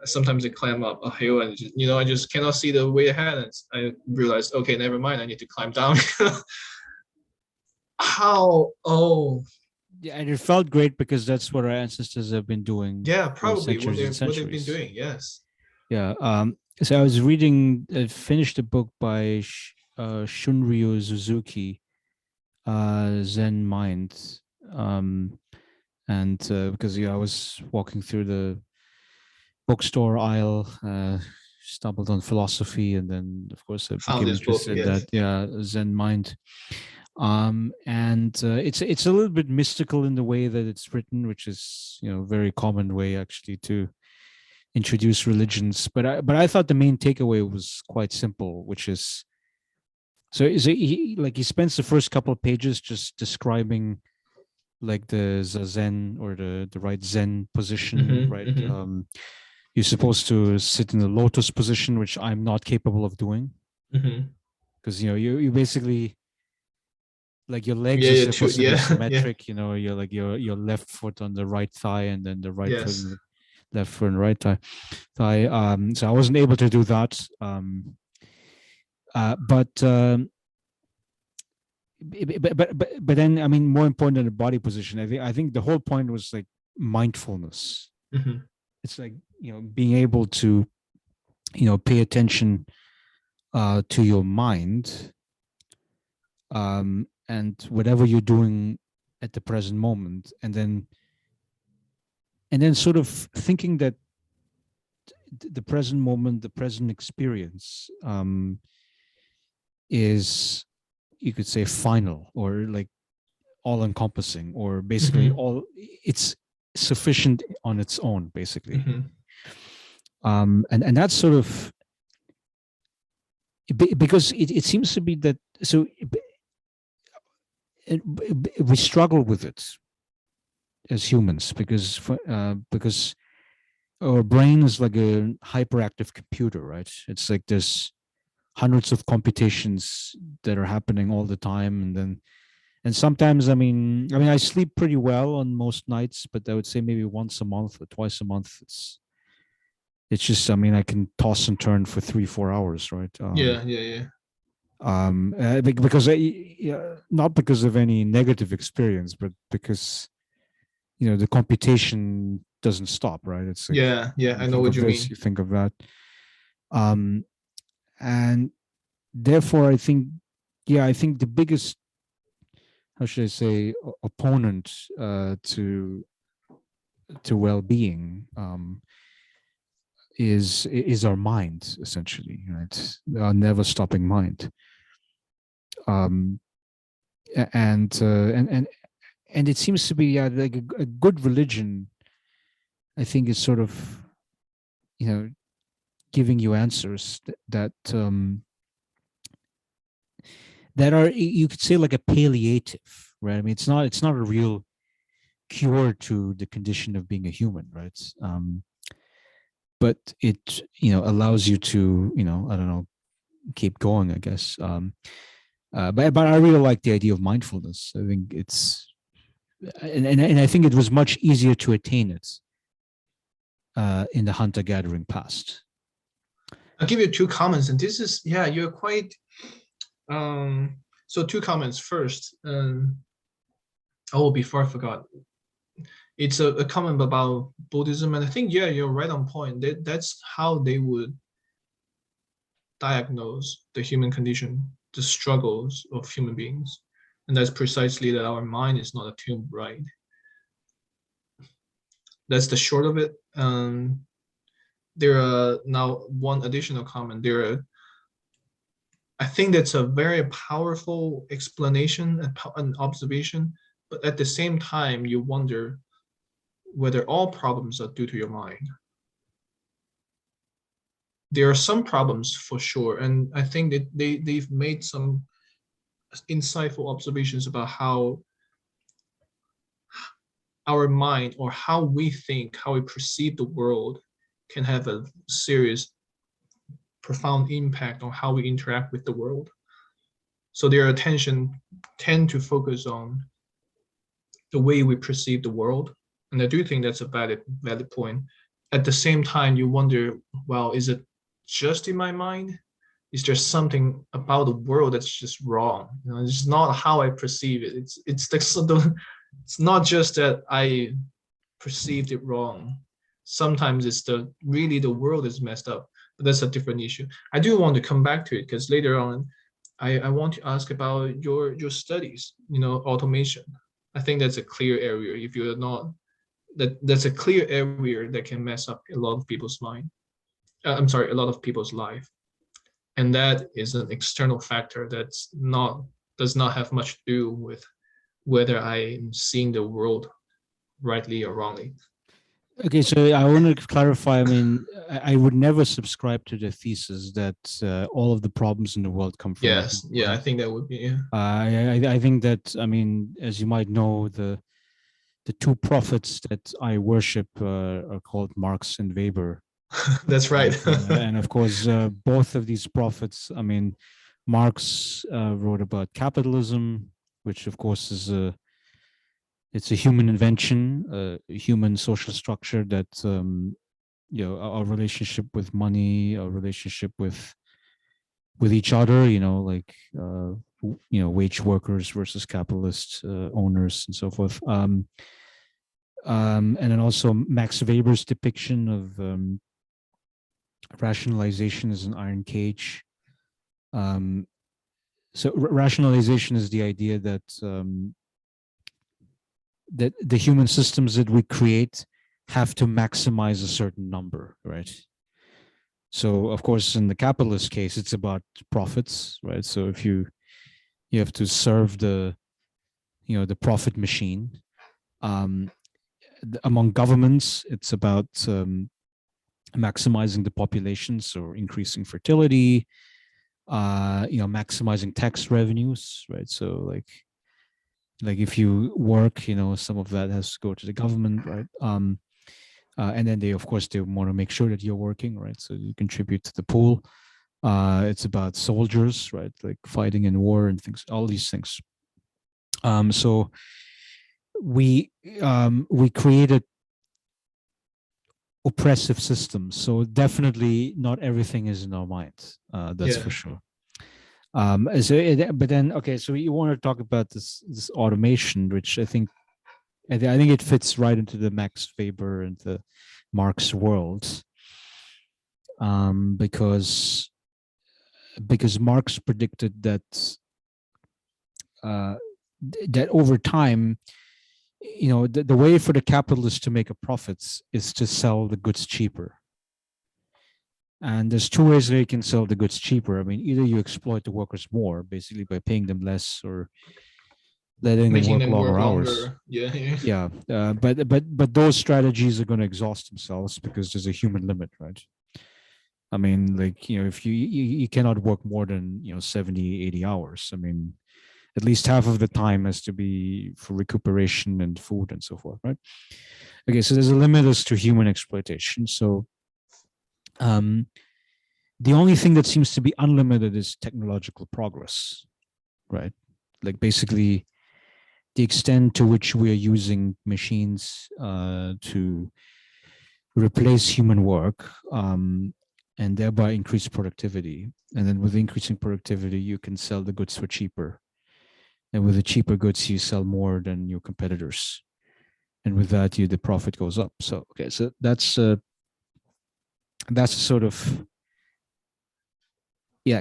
Sometimes I climb up a hill and just, I just cannot see the way ahead. And I realized, okay, never mind, I need to climb down. How? Oh, Yeah, and it felt great because that's what our ancestors have been doing yeah, for probably centuries and what they've been centuries. doing. Yes. Yeah. So I was reading, finished a book by Shunryu Suzuki, Zen Mind. And because I was walking through the bookstore aisle, stumbled on philosophy, and then of course I Found became this book. interested in that. Yes. Yeah, Zen Mind. And it's a little bit mystical in the way that it's written, which is very common way actually to introduce religions. But I thought the main takeaway was quite simple, which is he spends the first couple of pages just describing like the zazen, or the right Zen position, Mm-hmm, right? mm-hmm, You're supposed to sit in the lotus position, which I'm not capable of doing, mm-hmm. because you basically, like, your legs Yeah, are yeah, too. supposed to be Yeah, yeah. symmetric. You're like your left foot on the right thigh, and then the right foot on Yes. the left foot and right thigh. So I wasn't able to do that. But but then, I mean, more important than the body position, I think the whole point was like mindfulness. Mhm. It's like, being able to, pay attention to your mind, and whatever you're doing at the present moment, and then sort of thinking that the present moment, the present experience, is, you could say, final, or like all encompassing, or basically Mhm. all, it's sufficient on its own, basically. Mhm. And that's sort of, because it seems to be that, so we struggle with it as humans, because our brain is like a hyperactive computer, right? It's like there's hundreds of computations that are happening all the time, and sometimes, I sleep pretty well on most nights, but I would say maybe once a month or twice a month, it's just, I can toss and turn for 3-4 hours, right? Yeah, yeah, yeah. Because yeah, not because of any negative experience, but because, the computation doesn't stop, right? It's like, Yeah, yeah, you I know think what of you this, mean. you think of that. um and therefore, I think, yeah, I think the biggest, how should I say, opponent to well-being, is our mind, essentially, right? Our never stopping mind. um and it seems to be, yeah, like a good religion, I think, is sort of, you know giving you answers that are, you could say, like a palliative, right? It's not a real cure to the condition of being a human, right? But it, allows you to, I don't know, keep going, I guess. But I really like the idea of mindfulness. I think it's, and I think it was much easier to attain it in the hunter gathering past. I'll give you two comments, and this is, yeah, you're quite so two comments. First, oh, before I forgot, it's a comment about Buddhism, and I think, yeah, you're right on point. That's how they would diagnose the human condition, the struggles of human beings, and that's precisely that our mind is not attuned right. That's the short of it. There are now one additional comment. I think that's a very powerful explanation and observation, but at the same time, you wonder whether all problems are due to your mind. There are some problems for sure, and I think that they've made some insightful observations about how our mind, or how we think, how we perceive the world, can have a serious, profound impact on how we interact with the world. So their attention tend to focus on the way we perceive the world. And I do think that's a valid point. At the same time, you wonder, well, is it just in my mind? Is there something about the world that's just wrong? It's not how I perceive it. It's not just that I perceived it wrong. Sometimes it's the world is messed up, but that's a different issue. I do want to come back to it because later on, I want to ask about your studies. Automation. I think that's a clear area. If you're not that's a clear area that can mess up a lot of people's mind. I'm sorry, a lot of people's life, and that is an external factor that's not does not have much to do with whether I'm seeing the world rightly or wrongly. Okay, so I want to clarify. I would never subscribe to the thesis that all of the problems in the world come from the Yes, human yeah, I mind. think that would be, yeah. I think that, as you might know, the two prophets that I worship are called Marx and Weber, That's right. and of course, both of these prophets. Marx wrote about capitalism, which of course it's a human invention, a human social structure that, our relationship with money, our relationship with each other, like wage workers versus capitalist owners and so forth. And then also Max Weber's depiction of rationalization as an iron cage. So rationalization is the idea that that the human systems that we create have to maximize a certain number, right? So of course, in the capitalist case, it's about profits, right? So if you have to serve the the profit machine. Among governments, it's about maximizing the population, so increasing fertility, maximizing tax revenues, right? So like if you work, some of that has to go to the government, right? And then they, of course, they want to make sure that you're working, right? So you contribute to the pool. It's about soldiers, right? Like fighting in war and things, all these things. So we created oppressive systems. So definitely not everything is in our minds. That's for sure. But then, okay, so you want to talk about this automation, which I think it fits right into the Max Weber and the Marx world, because Marx predicted that that over time, the way for the capitalists to make a profits is to sell the goods cheaper. And there's two ways that you can sell the goods cheaper. I mean, either you exploit the workers more, basically by paying them less or letting them work longer hours. Yeah. But those strategies are going to exhaust themselves because there's a human limit, right? I mean, like, if you cannot work more than 70, 80 hours. I mean, at least half of the time has to be for recuperation and food and so forth, right? Okay, so there's a limit as to human exploitation. So the only thing that seems to be unlimited is technological progress, right? Like basically the extent to which we are using machines to replace human work, and thereby increase productivity. And then with increasing productivity, you can sell the goods for cheaper. And with the cheaper goods, you sell more than your competitors. And with that, the profit goes up. So, okay, so that's a sort of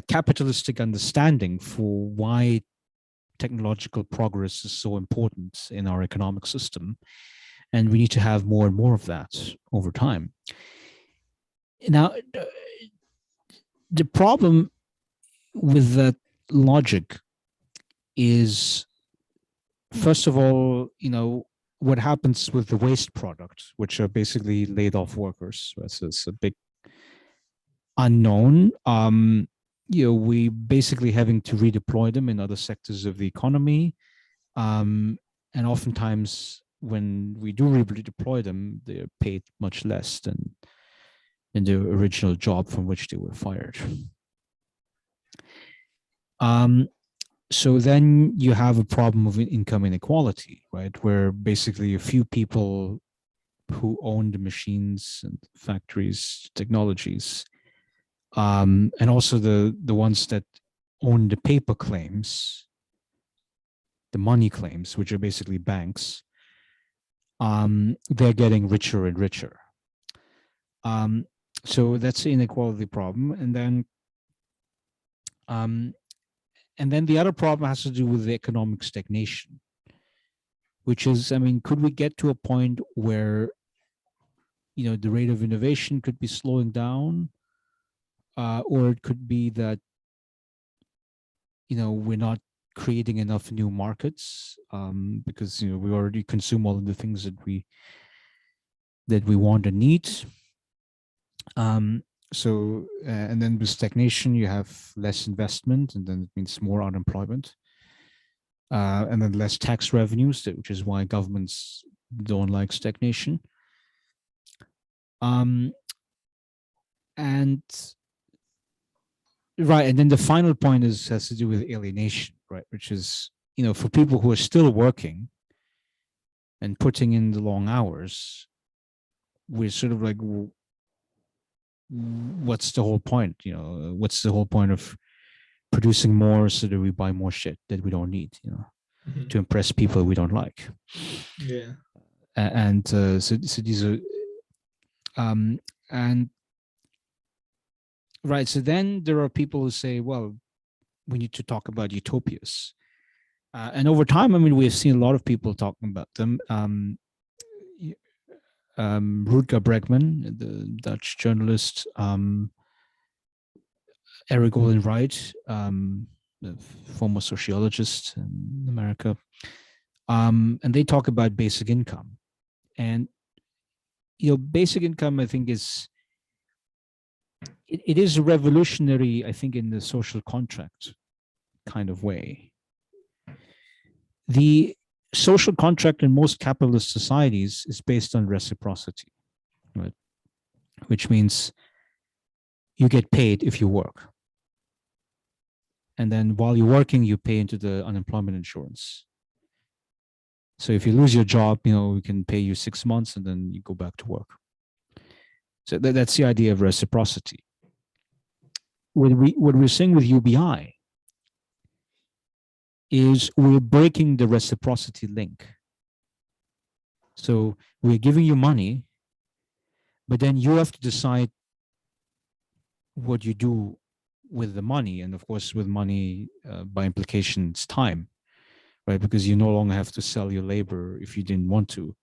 capitalistic understanding for why technological progress is so important in our economic system. And we need to have more and more of that over time. Now, the problem with that logic is, first of all, what happens with the waste product, which are basically laid off workers. So it's a big unknown. We basically having to redeploy them in other sectors of the economy. And oftentimes when we do redeploy them, they're paid much less than in the original job from which they were fired. So then you have a problem of income inequality, right? Where basically a few people who own the machines and factories, technologies, and also the ones that own the paper claims, the money claims, which are basically banks, they're getting richer and richer. So that's the inequality problem. And then the other problem has to do with the economic stagnation, which is, I mean, could we get to a point where, the rate of innovation could be slowing down, or it could be that, we're not creating enough new markets, because, we already consume all of the things that we want and need. And then with stagnation, you have less investment, and then it means more unemployment, and then less tax revenues, which is why governments don't like stagnation. And right, and then the final point has to do with alienation, right? Which is, for people who are still working and putting in the long hours, we're sort of like, what's the whole point? What's the whole point of producing more so that we buy more shit that we don't need, to impress people we don't like. Yeah. And so these are, and right. So then there are people who say, well, we need to talk about utopias. And over time, I mean, we've seen a lot of people talking about them. Rutger Bregman, the Dutch journalist, Eric Olin Wright, the former sociologist in America, and they talk about basic income. And basic income, I think, it is revolutionary, I think, in the social contract kind of way. The social contract in most capitalist societies is based on reciprocity, right? Which means you get paid if you work. And then while you're working, you pay into the unemployment insurance. So if you lose your job, we can pay you 6 months and then you go back to work. So that's the idea of reciprocity. What we're saying with UBI is we're breaking the reciprocity link. So we're giving you money, but then you have to decide what you do with the money. And of course, with money, by implication, it's time, right? Because you no longer have to sell your labor if you didn't want to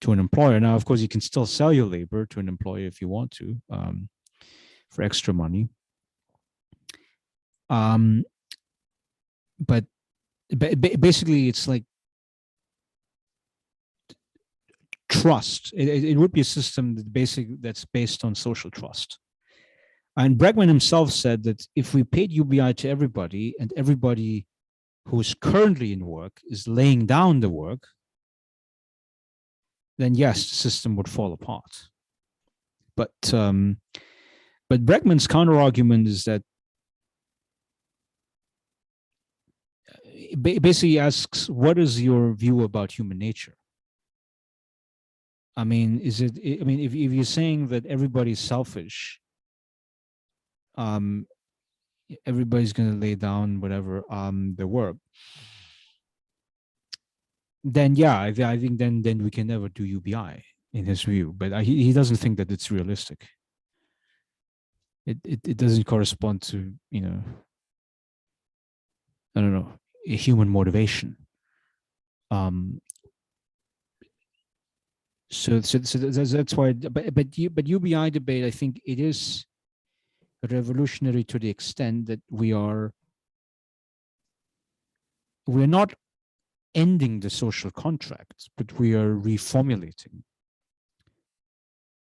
an employer. Now, of course, you can still sell your labor to an employer if you want to, for extra money. But basically, it's like trust. It would be a system that's based on social trust. And Bregman himself said that if we paid UBI to everybody and everybody who's currently in work is laying down the work, then yes, the system would fall apart. But Bregman's counter-argument is that basically asks, what is your view about human nature? I mean, if you're saying that everybody's selfish, everybody's going to lay down whatever their work, then yeah, I think then we can never do UBI in his view. But he doesn't think that it's realistic. It doesn't correspond to I don't know, a human motivation. So that's why. But UBI debate, I think it is revolutionary to the extent that we're not ending the social contract, but we are reformulating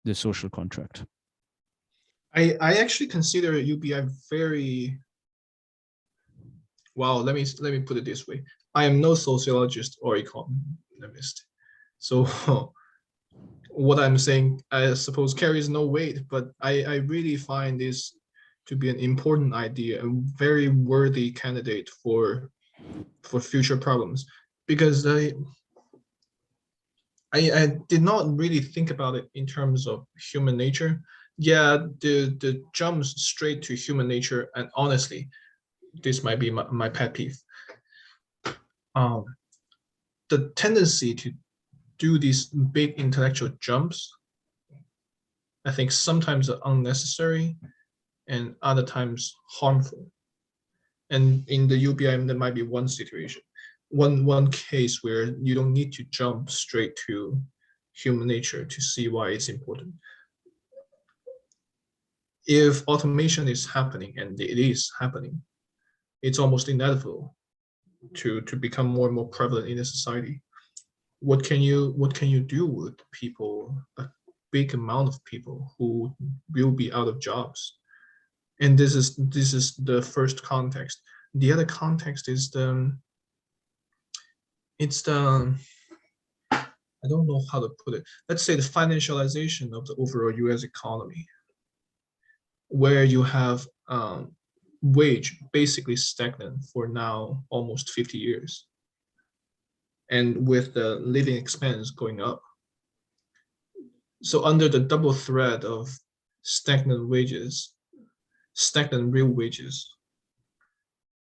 the social contract. I actually consider UBI very well. Let me put it this way. I am no sociologist or economist, so what I'm saying, I suppose, carries no weight. But I really find this to be an important idea, a very worthy candidate for future problems, because I did not really think about it in terms of human nature. Yeah, the jumps straight to human nature, and honestly, this might be my pet peeve. The tendency to do these big intellectual jumps, I think sometimes are unnecessary and other times harmful. And in the UBI, there might be one situation, one case where you don't need to jump straight to human nature to see why it's important. If automation is happening, and it is happening, it's almost inevitable to become more and more prevalent in a society. What can you do with people, a big amount of people who will be out of jobs? And this is the first context. The other context is I don't know how to put it. Let's say the financialization of the overall US economy, where you have wage basically stagnant for now almost 50 years. And with the living expense going up. So under the double threat of stagnant real wages,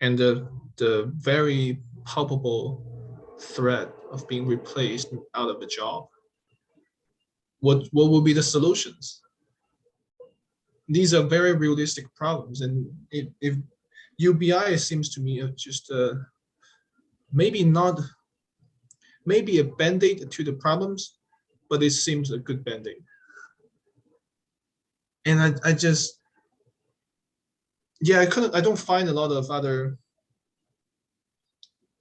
and the very palpable threat of being replaced out of a job. What will be the solutions? These are very realistic problems, and if UBI seems to me just maybe not maybe a band-aid to the problems, but it seems a good band-aid. And I just I don't find a lot of other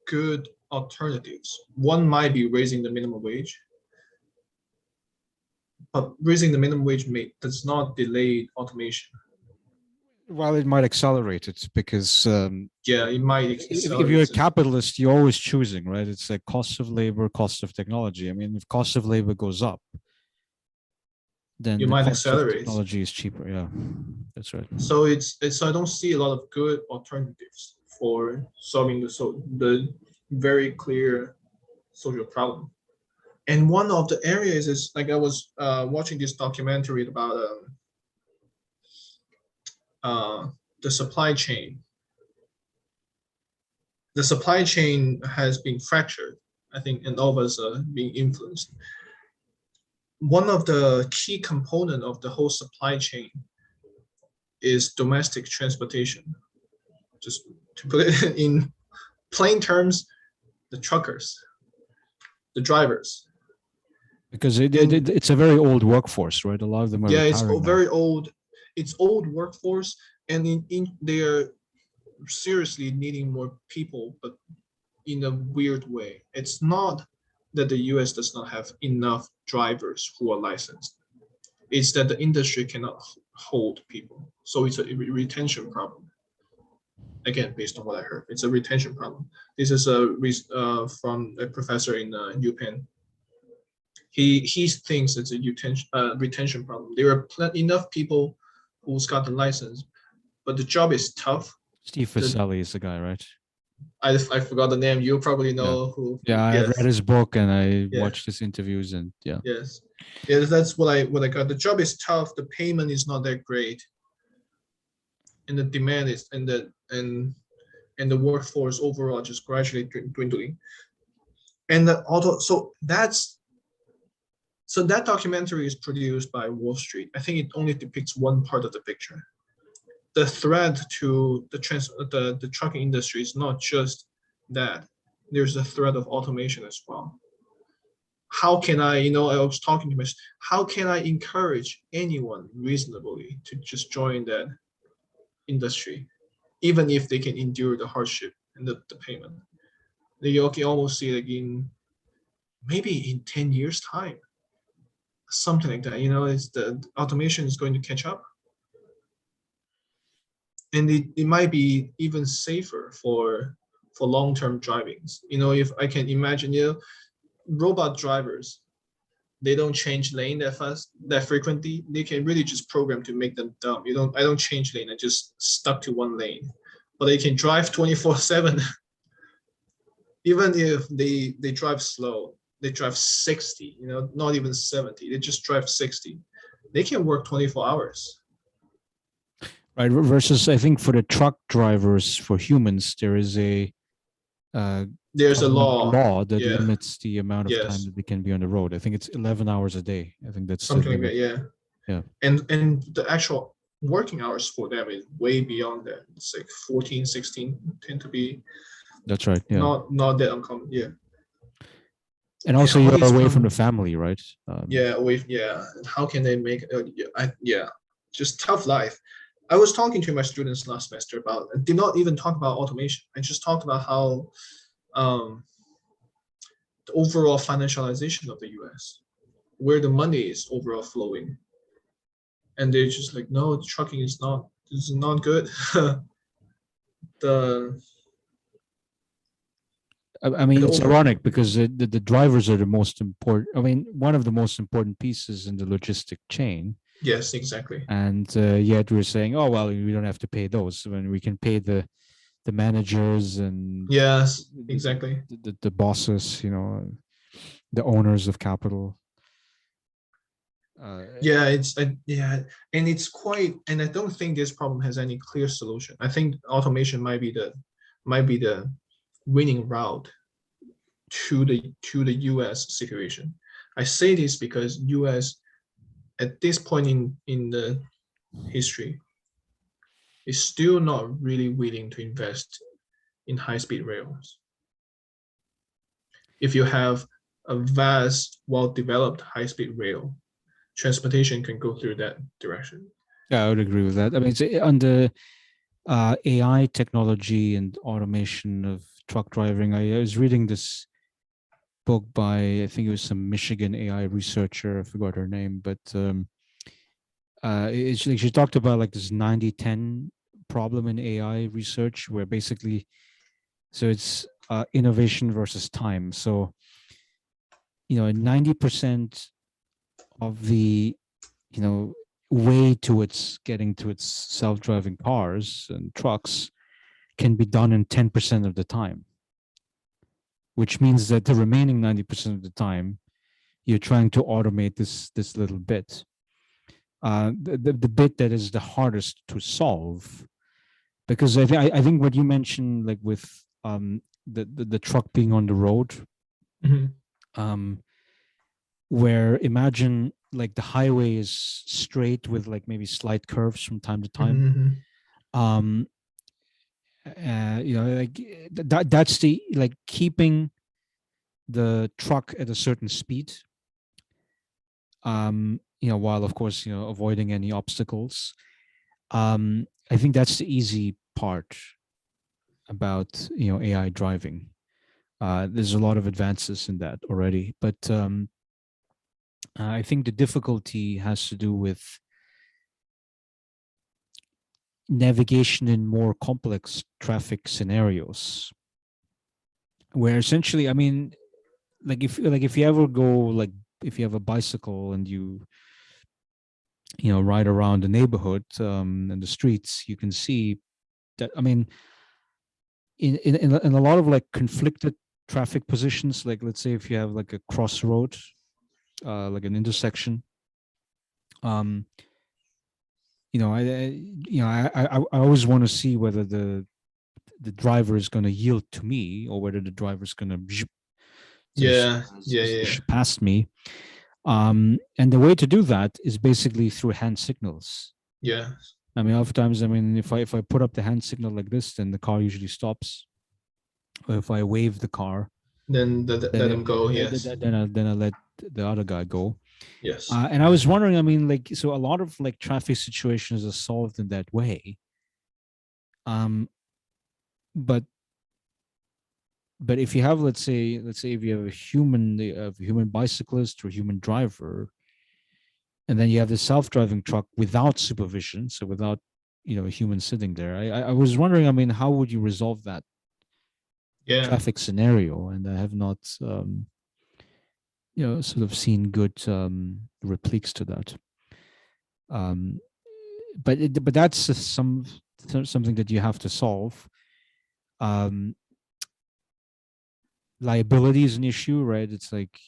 good alternatives. One might be raising the minimum wage, but raising the minimum wage does not delay automation. Well, it might accelerate it because Yeah, it might if you're a accelerate it. capitalist, you're always choosing, right? It's like cost of labor, cost of technology. I mean, if cost of labor goes up, then You the might cost of accelerate. technology is cheaper. Yeah, that's right. So so I don't see a lot of good alternatives for solving the very clear social problem. And one of the areas is like I was watching this documentary about uh, the supply chain. The supply chain has been fractured, I think, and all of us are being influenced. One of the key component of the whole supply chain is domestic transportation. Just to put it in plain terms, the truckers, the drivers. Because And it's a very old workforce, right? A lot of them are yeah, it's retiring now. very old. It's old workforce, and they're seriously needing more people, but in a weird way. It's not that the US does not have enough drivers who are licensed. It's that the industry cannot hold people. So it's a retention problem. Again, based on what I heard, it's a retention problem. This is from a professor in UPenn. He thinks it's a retention problem. There are enough people who's got the license, but the job is tough. Steve Fuseli is the guy, right? I forgot the name. You probably Yeah. know who. Yeah, I read Yes, his book and I yeah, watched his interviews, and yeah, yes, yes. That's what I got. The job is tough. The payment is not that great, and the demand is and the workforce overall just gradually dwindling. And so that documentary is produced by Wall Street. I think it only depicts one part of the picture. The threat to the trucking industry is not just that. There's a threat of automation as well. How can I was talking to myself, how can I encourage anyone reasonably to just join that industry, even if they can endure the hardship and the payment? You can almost see it in maybe in 10 years time, something like that. It's the automation is going to catch up, and it might be even safer for long-term drivings. If I can imagine, robot drivers, they don't change lane that fast, that frequently. They can really just program to make them dumb. I don't change lane, I just stuck to one lane. But they can drive 24/7. Even if they drive slow, they drive 60, not even 70. They just drive 60. They can work 24 hours. right. Versus, I think for the truck drivers, for humans, there is a There's a government law. law that Yeah. limits the amount of time Yes. that they can be on the road. I think it's 11 hours a day. I think that's the Something like limit. that. Yeah. Yeah, And the actual working hours for them is way beyond that. It's like 14, 16 tend to be that's right. Yeah, not that uncommon. Yeah. and And also all you're these away from the problems. family, right? Yeah, and how can they make just tough life. I was talking to my students last semester about, I did not even talk about automation. I just talked about how um, the overall financialization of the US, where the money is overall flowing. And they're just like, no, trucking is not good. the I mean, the it's over ironic because the drivers are the most important. I mean, one of the most important pieces in the logistic chain. Yes, exactly. And yet we're saying, oh well, we don't have to pay those when we can pay the managers and Yes, the exactly. the bosses, the owners of capital. Uh, Yeah, and it's quite, and I don't think this problem has any clear solution. I think automation might be might be the winning route to the US situation. I say this because US at this point in the history is still not really willing to invest in high-speed rails. If you have a vast, well-developed high-speed rail, transportation can go through that direction. Yeah, I would agree with that. I mean, it's under AI technology and automation of truck driving. I was reading this book by, I think it was some Michigan AI researcher. I forgot her name, but she talked about like this 90-10 problem in AI research, where basically, so it's innovation versus time. So, 90% of the, way to its getting to its self-driving cars and trucks can be done in 10% of the time, which means that the remaining 90% of the time, you're trying to automate this little bit. The bit that is the hardest to solve, because I think what you mentioned, like with the truck being on the road, um, where imagine like the highway is straight with like maybe slight curves from time to time. Um, like that's the like keeping the truck at a certain speed. While of course avoiding any obstacles. I think that's the easy part about AI driving. There's a lot of advances in that already, but I think the difficulty has to do with navigation in more complex traffic scenarios, where essentially, I mean, if you ever go, like if you have a bicycle and you ride around the neighborhood and the streets, you can see that, I mean, in a lot of like conflicted traffic positions, like let's say if you have like a crossroad, like an intersection, um I always want to see whether the driver is going to yield to me, or whether the driver is going to just pass me. And the way to do that is basically through hand signals. Yeah. I mean, oftentimes, I mean, if I put up the hand signal like this, then the car usually stops. Or if I wave the car, then let them go. Yes. then I let the other guy go. Yes. And I was wondering, I mean, like, so a lot of like traffic situations are solved in that way. Um, but if you have, let's say if you have a human bicyclist or human driver, and then you have the self-driving truck without supervision, so without a human sitting there, I was wondering, I mean, how would you resolve that traffic scenario? And I have not sort of seen good repliques to that. But that's something that you have to solve. Liability is an issue, right? It's like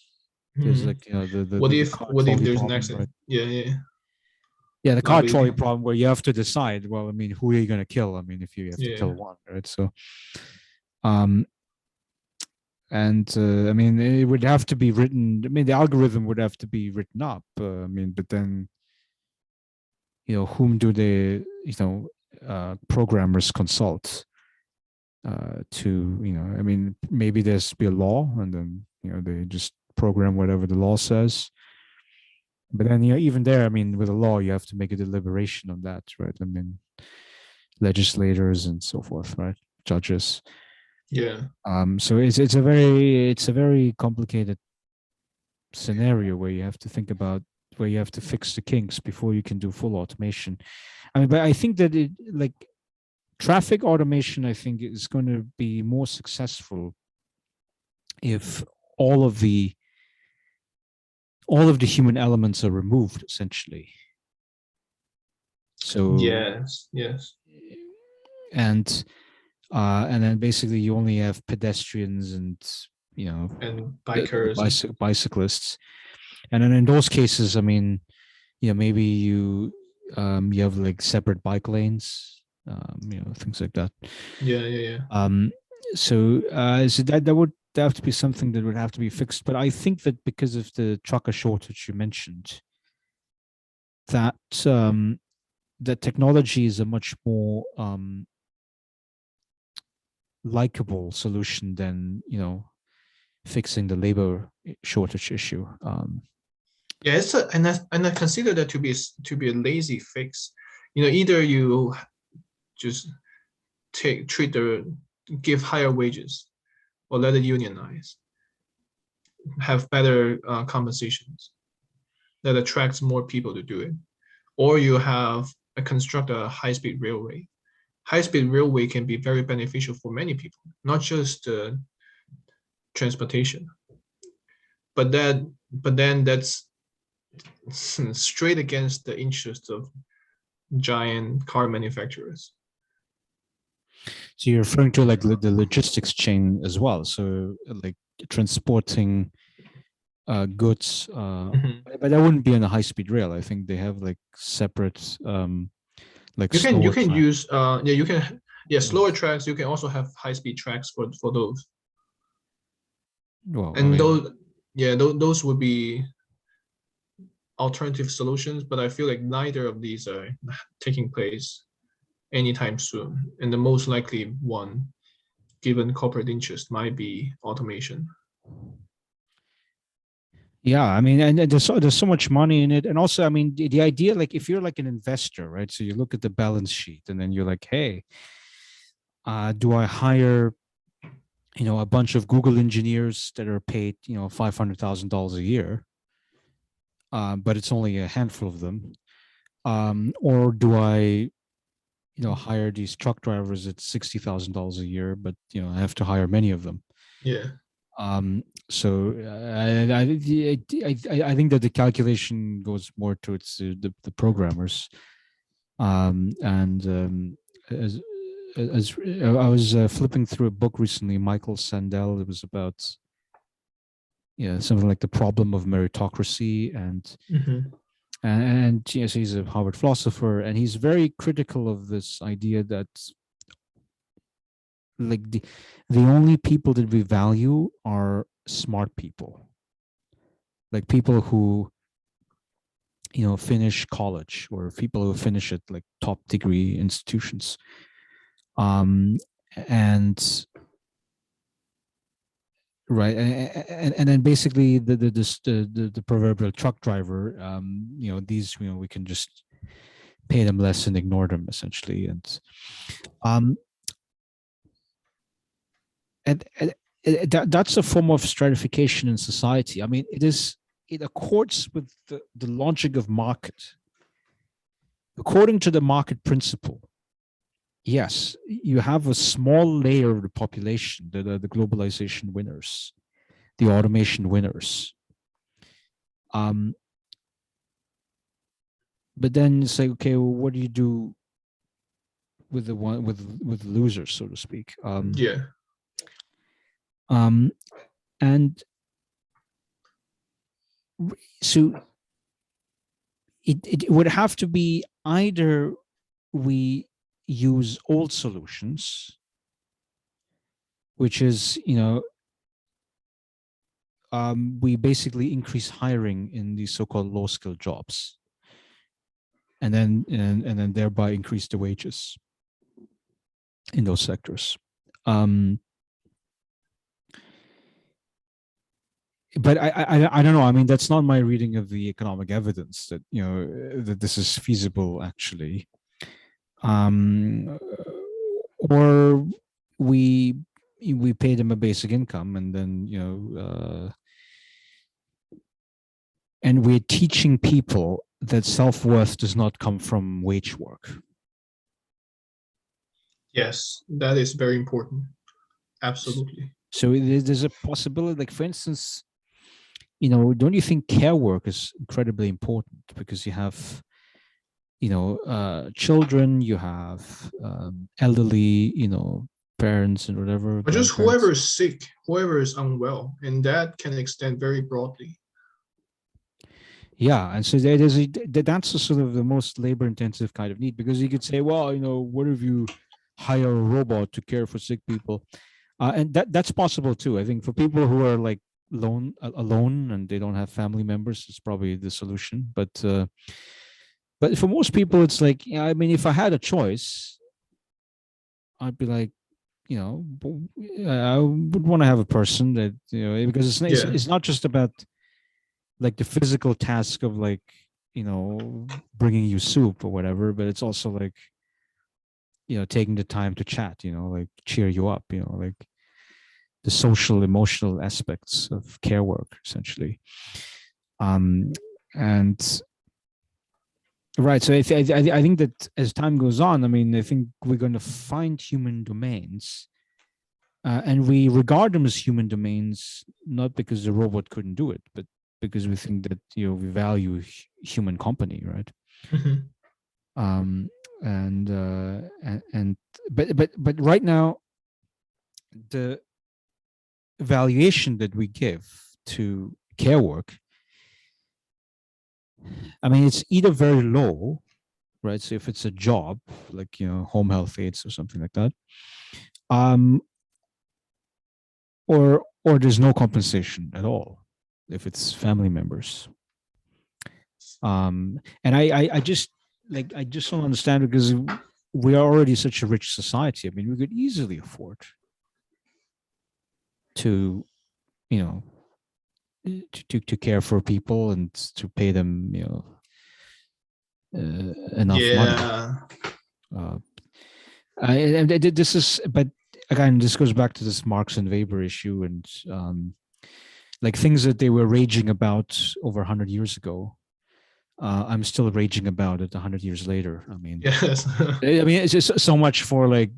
there's like what the if car what if trolley there's an problem, accident? right? Yeah, the car trolley problem, where you have to decide, well, I mean, who are you going to kill? I mean, if you have to kill one, right? So, and I mean, it would have to be written. I mean, the algorithm would have to be written up. I mean, but then, whom do the programmers consult to? I mean, maybe there's be a law, and then they just program whatever the law says. But then, even there, I mean, with a law, you have to make a deliberation on that, right? I mean, legislators and so forth, right? Judges. Yeah. So it's a very complicated scenario where you have to think about, where you have to fix the kinks before you can do full automation. I mean, but I think that like traffic automation, I think, is going to be more successful if all of the human elements are removed, essentially. So yes, and then basically you only have pedestrians and and bikers, bicyclists, and then in those cases, I mean, maybe you have like separate bike lanes, things like that. Yeah. So that would have to be something that would have to be fixed. But I think that because of the trucker shortage you mentioned, that that technology is a much more likable solution than fixing the labor shortage issue. Yeah, and I consider that to be a lazy fix. Either you just give higher wages or let it unionize, have better compensations that attracts more people to do it, or you have construct a high-speed railway. High-speed railway can be very beneficial for many people, not just transportation, but then that's straight against the interests of giant car manufacturers. So you're referring to like the logistics chain as well. So like transporting goods, but that wouldn't be on a high speed rail. I think they have like separate like You slower can track. use slower tracks. You can also have high speed tracks for those, Well, I and mean, those would be alternative solutions. But I feel like neither of these are taking place anytime soon, and the most likely one, given corporate interest, might be automation. yeah, I mean, and there's so much money in it, and also, I mean, the idea, like, if you're like an investor, right? So you look at the balance sheet, and then you're like, hey, do I hire, a bunch of Google engineers that are paid, $500,000 a year, but it's only a handful of them, or do I, hire these truck drivers at $60,000 a year, but I have to hire many of them. Yeah. So I think that the calculation goes more towards the programmers, and as I was flipping through a book recently, Michael Sandel. It was about something like the problem of meritocracy, and yes, he's a Harvard philosopher, and he's very critical of this idea that like the only people that we value are smart people, like people who finish college or people who finish at like top degree institutions, and right, and then basically the proverbial truck driver, these we can just pay them less and ignore them essentially, um and that's a form of stratification in society. I mean, it accords with the logic of market. According to the market principle, yes, you have a small layer of the population that are the globalization winners, the automation winners. But then it's like, okay, well, what do you do with the one with losers, so to speak? Yeah. And so it would have to be either we use old solutions, which is we basically increase hiring in these so-called low-skilled jobs, and then thereby increase the wages in those sectors. But I don't know. I mean, that's not my reading of the economic evidence that that this is feasible actually. Or we pay them a basic income, and then and we're teaching people that self-worth does not come from wage work. Yes, that is very important. Absolutely. So there's a possibility, like for instance, don't you think care work is incredibly important because you have children, you have elderly, parents and whatever, Or just grandparents. whoever is sick, whoever is unwell, and that can extend very broadly. Yeah, and so that's a sort of the most labor-intensive kind of need, because you could say, well, what if you hire a robot to care for sick people? And that's possible too. I think for people who are like alone and they don't have family members, it's probably the solution. But for most people, it's like, I mean, if I had a choice, I'd be like, I would want to have a person that, because Yeah. it's not just about like the physical task of like, bringing you soup or whatever, but it's also like, taking the time to chat, like cheer you up, like the social emotional aspects of care work essentially. um and right, so I think that as time goes on, I mean, I think we're going to find human domains, and we regard them as human domains, not because the robot couldn't do it, but because we think that, we value human company, right? Mhm. um and but right now, the valuation that we give to care work, I mean, it's either very low, right? So if it's a job, like, home health aides or something like that, um, or there's no compensation at all if it's family members. And I just like, I just don't understand, because we are already such a rich society. I mean, we could easily afford to, you know, to care for people and to pay them, enough money. Yeah. Uh, and this is, but again, this goes back to this Marx and Weber issue, and like things that they were raging about over 100 years ago. I'm still raging about it 100 years later. Yes. I mean, it's just so much for like,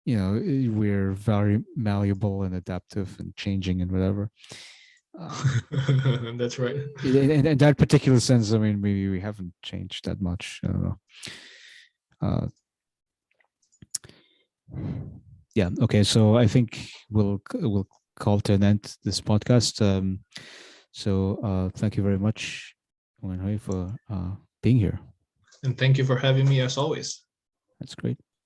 we're very malleable and adaptive and changing and whatever. Um, That's right. in that particular sense, I mean, maybe we haven't changed that much. I don't know. Uh, yeah. Okay. So I think we'll call to an end this podcast. So thank you very much, Wenhui, for being here. And thank you for having me as always. That's great.